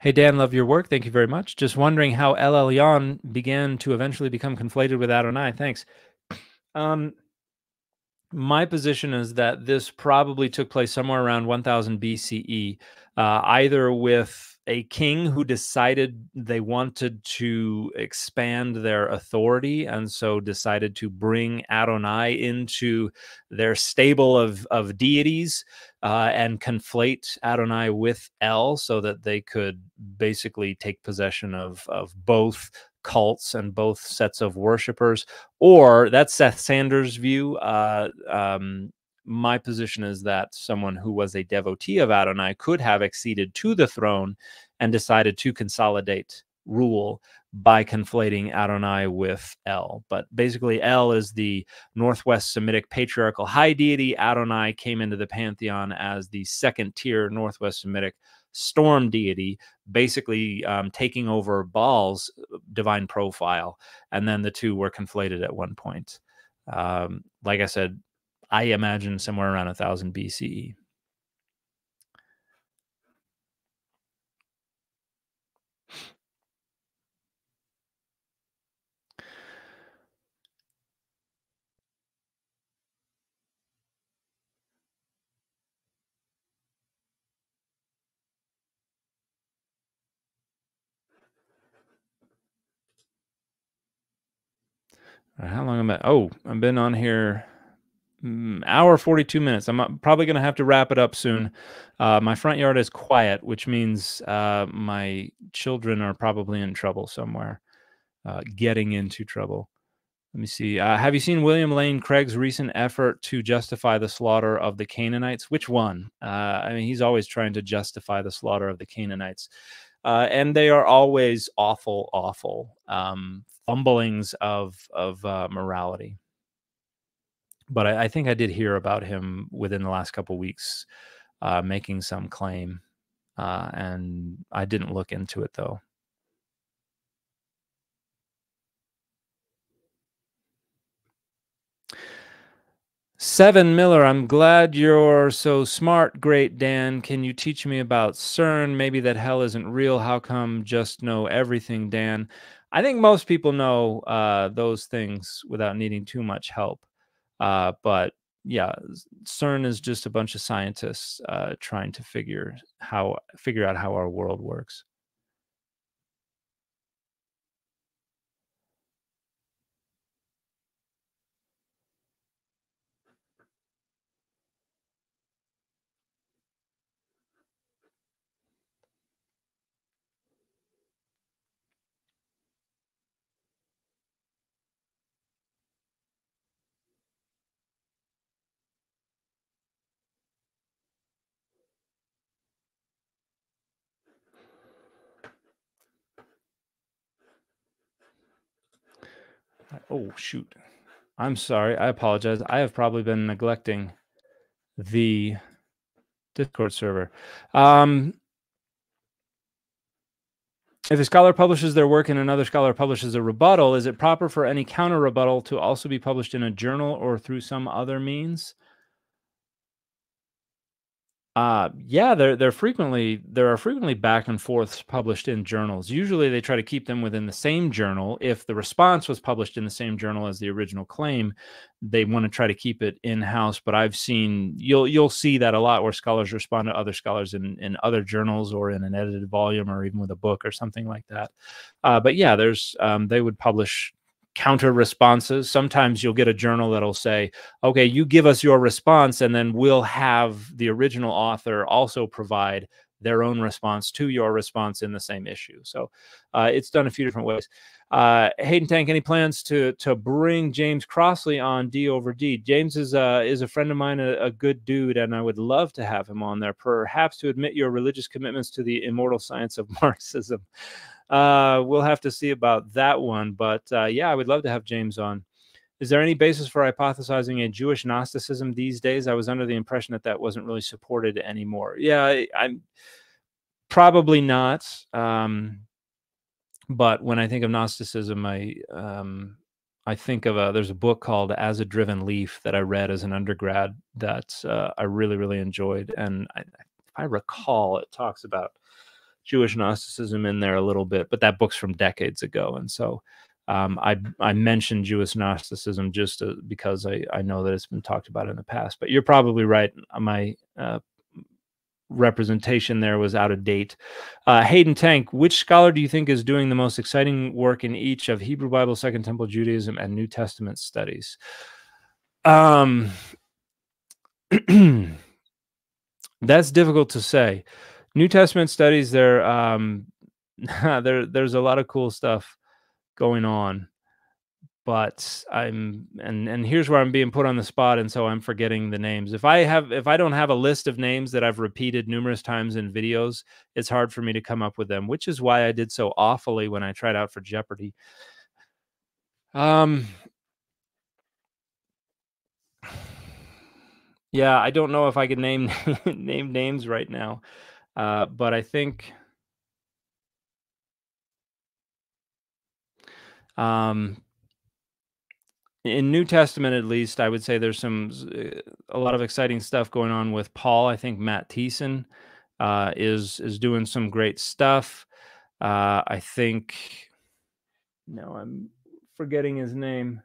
Hey, Dan, love your work. Thank you very much. Just wondering how El Elyon began to eventually become conflated with Adonai. Thanks. My position is that this probably took place somewhere around 1000 BCE, either with a king who decided they wanted to expand their authority and so decided to bring Adonai into their stable of deities and conflate Adonai with El so that they could basically take possession of both cults and both sets of worshipers. Or that's Seth Sanders' view. My position is that someone who was a devotee of Adonai could have acceded to the throne and decided to consolidate rule by conflating Adonai with El. But basically, El is the Northwest Semitic patriarchal high deity. Adonai came into the pantheon as the second tier Northwest Semitic storm deity, basically taking over Baal's divine profile. And then the two were conflated at one point. Like I said, I imagine somewhere around 1000 BCE. How long am I? Oh, I've been on here hour 42 minutes. I'm probably going to have to wrap it up soon. My front yard is quiet, which means my children are probably in trouble somewhere, getting into trouble. Let me see. Have you seen William Lane Craig's recent effort to justify the slaughter of the Canaanites? Which one? I mean, he's always trying to justify the slaughter of the Canaanites. And they are always awful, awful fumblings of morality. But I think I did hear about him within the last couple of weeks making some claim, and I didn't look into it, though. Seven Miller, I'm glad you're so smart. Great, Dan. Can you teach me about CERN? Maybe that hell isn't real. How come just know everything, Dan? I think most people know those things without needing too much help. But yeah, CERN is just a bunch of scientists trying to figure out how our world works. Oh, shoot. I'm sorry. I apologize. I have probably been neglecting the Discord server. If a scholar publishes their work and another scholar publishes a rebuttal, is it proper for any counter rebuttal to also be published in a journal or through some other means? Yeah, there are frequently back and forths published in journals. Usually they try to keep them within the same journal. If the response was published in the same journal as the original claim, they want to try to keep it in-house. But I've seen, you'll see that a lot, where scholars respond to other scholars in other journals or in an edited volume or even with a book or something like that. But yeah, there's they would publish counter responses. Sometimes you'll get a journal that'll say, okay, you give us your response, and then we'll have the original author also provide their own response to your response in the same issue. So it's done a few different ways. Hayden Tank, any plans to bring James Crossley on D over D? James is a friend of mine, a good dude, and I would love to have him on there, perhaps to admit your religious commitments to the immortal science of Marxism. We'll have to see about that one, but yeah, I would love to have James on. Is there any basis for hypothesizing a Jewish Gnosticism these days? I was under the impression that that wasn't really supported anymore. Yeah, I'm probably not. But when I think of Gnosticism, I think of there's a book called As a Driven Leaf that I read as an undergrad that I really, really enjoyed. And if I recall, it talks about Jewish Gnosticism in there a little bit, but that book's from decades ago. And so I mentioned Jewish Gnosticism just because I know that it's been talked about in the past. But you're probably right. My representation there was out of date. Hayden Tank, which scholar do you think is doing the most exciting work in each of Hebrew Bible, Second Temple Judaism, and New Testament studies? That's difficult to say. New Testament studies, there's a lot of cool stuff going on, but and here's where I'm being put on the spot, and so I'm forgetting the names. If I don't have a list of names that I've repeated numerous times in videos, it's hard for me to come up with them, which is why I did so awfully when I tried out for Jeopardy. Yeah, I don't know if I could name names right now, but I think in New Testament, at least, I would say there's a lot of exciting stuff going on with Paul. I think Matt Thiessen is doing some great stuff. I think, no, I'm forgetting his name.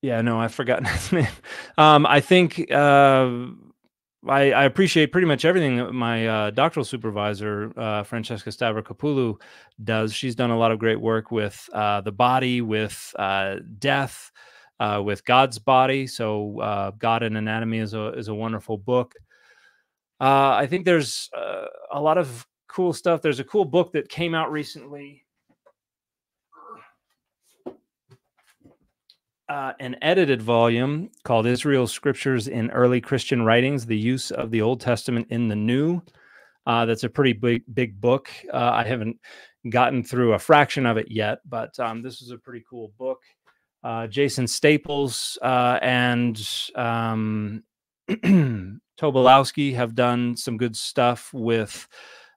Yeah, no, I've forgotten his name. I think I appreciate pretty much everything that my doctoral supervisor, Francesca Stavrokopoulou, does. She's done a lot of great work with the body, with death, with God's body. So God and Anatomy is a wonderful book. I think there's a lot of cool stuff. There's a cool book that came out recently. An edited volume called Israel's Scriptures in Early Christian Writings, the Use of the Old Testament in the New. That's a pretty big book. I haven't gotten through a fraction of it yet, but this is a pretty cool book. Jason Staples and Tobolowsky have done some good stuff with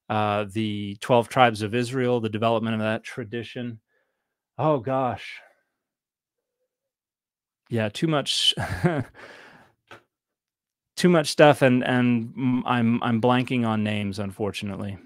the 12 tribes of Israel, the development of that tradition. Oh, gosh. Yeah, too much too much stuff, and I'm blanking on names, unfortunately.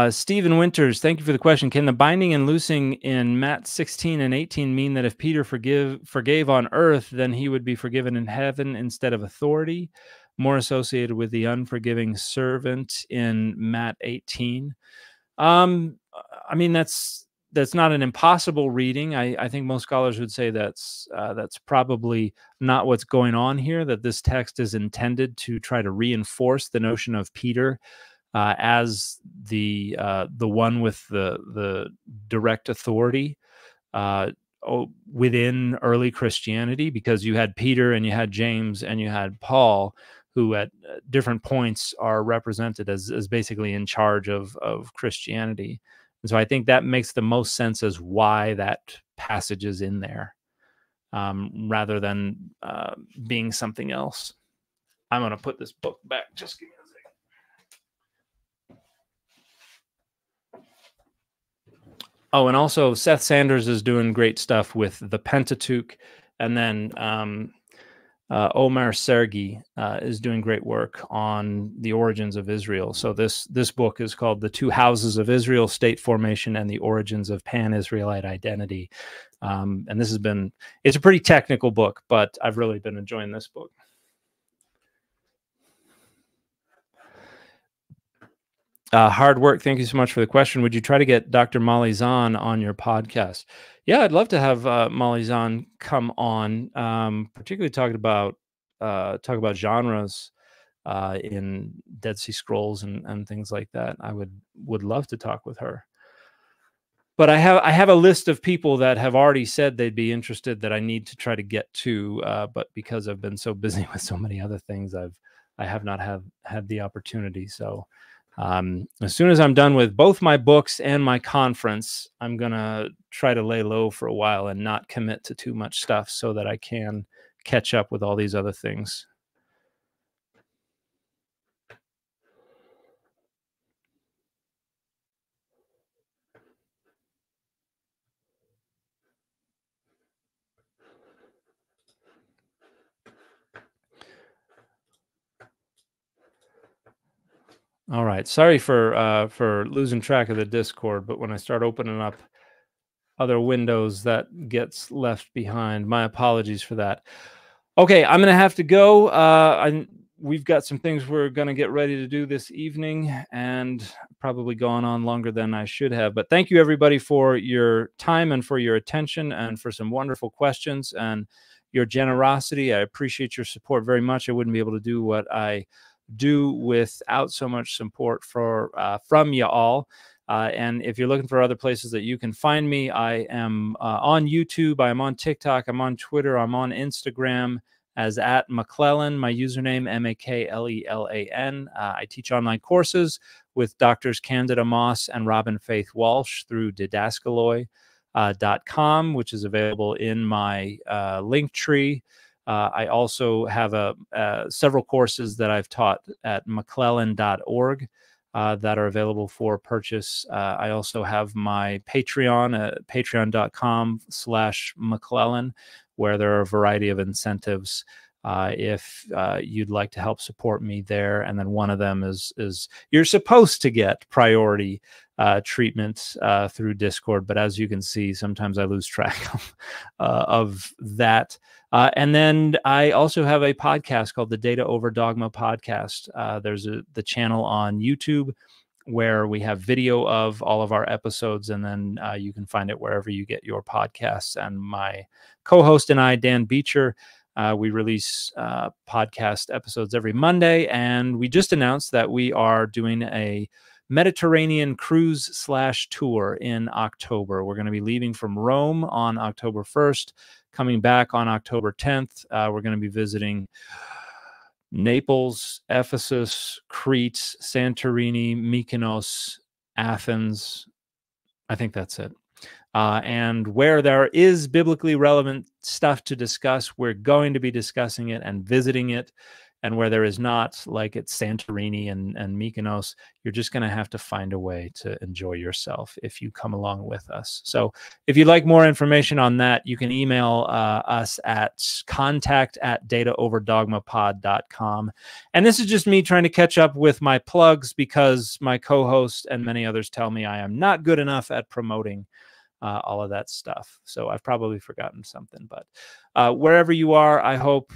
Stephen Winters, thank you for the question. Can the binding and loosing in Matt 16 and 18 mean that if Peter forgave on earth, then he would be forgiven in heaven instead of authority, more associated with the unforgiving servant in Matt 18? I mean, that's not an impossible reading. I think most scholars would say that's probably not what's going on here, that this text is intended to try to reinforce the notion of Peter as the one with the direct authority within early Christianity, because you had Peter and you had James and you had Paul, who at different points are represented as basically in charge of Christianity. And so I think that makes the most sense as why that passage is in there. rather than being something else. I'm going to put this book back. Just give me a second. Oh, and also Seth Sanders is doing great stuff with the Pentateuch, and then Omar Sergi is doing great work on the origins of Israel. So this book is called The Two Houses of Israel, State Formation and the Origins of Pan-Israelite Identity. And it's a pretty technical book, but I've really been enjoying this book. Hard work. Thank you so much for the question. Would you try to get Dr. Molly Zahn on your podcast? Yeah, I'd love to have Molly Zahn come on, particularly talk about genres in Dead Sea Scrolls and things like that. I would love to talk with her. But I have a list of people that have already said they'd be interested that I need to try to get to, but because I've been so busy with so many other things, I have not had the opportunity. So as soon as I'm done with both my books and my conference, I'm gonna try to lay low for a while and not commit to too much stuff so that I can catch up with all these other things. All right. Sorry for losing track of the Discord, but when I start opening up other windows, that gets left behind. My apologies for that. Okay, I'm gonna have to go. We've got some things we're gonna get ready to do this evening, and probably gone on longer than I should have. But thank you everybody for your time and for your attention and for some wonderful questions and your generosity. I appreciate your support very much. I wouldn't be able to do what I do without so much support from you all. And if you're looking for other places that you can find me, I am on YouTube, I'm on TikTok, I'm on Twitter, I'm on Instagram as @McClellan, my username MAKLELAN. I teach online courses with Doctors Candida Moss and Robin Faith Walsh through Didascaloy.com, which is available in my link tree. I also have several courses that I've taught at McClellan.org that are available for purchase. I also have my Patreon at patreon.com/McClellan, where there are a variety of incentives if you'd like to help support me there. And then one of them is you're supposed to get priority treatment through Discord, but as you can see, sometimes I lose track of that. And then I also have a podcast called the Data Over Dogma podcast. There's the channel on YouTube where we have video of all of our episodes, and then you can find it wherever you get your podcasts. And my co-host and I, Dan Beecher, we release podcast episodes every Monday, and we just announced that we are doing a Mediterranean cruise/tour in October. We're going to be leaving from Rome on October 1st, coming back on October 10th. We're going to be visiting Naples, Ephesus, Crete, Santorini, Mykonos, Athens. I think that's it. And where there is biblically relevant stuff to discuss, we're going to be discussing it and visiting it. And where there is not, like at Santorini and Mykonos, you're just going to have to find a way to enjoy yourself if you come along with us. So if you'd like more information on that, you can email us at contact@dataoverdogmapod.com. And this is just me trying to catch up with my plugs because my co-host and many others tell me I am not good enough at promoting all of that stuff. So I've probably forgotten something, but wherever you are, I hope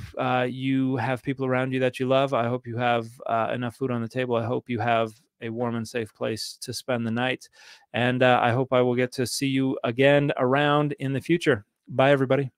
you have people around you that you love. I hope you have enough food on the table. I hope you have a warm and safe place to spend the night. And I hope I will get to see you again around in the future. Bye, everybody.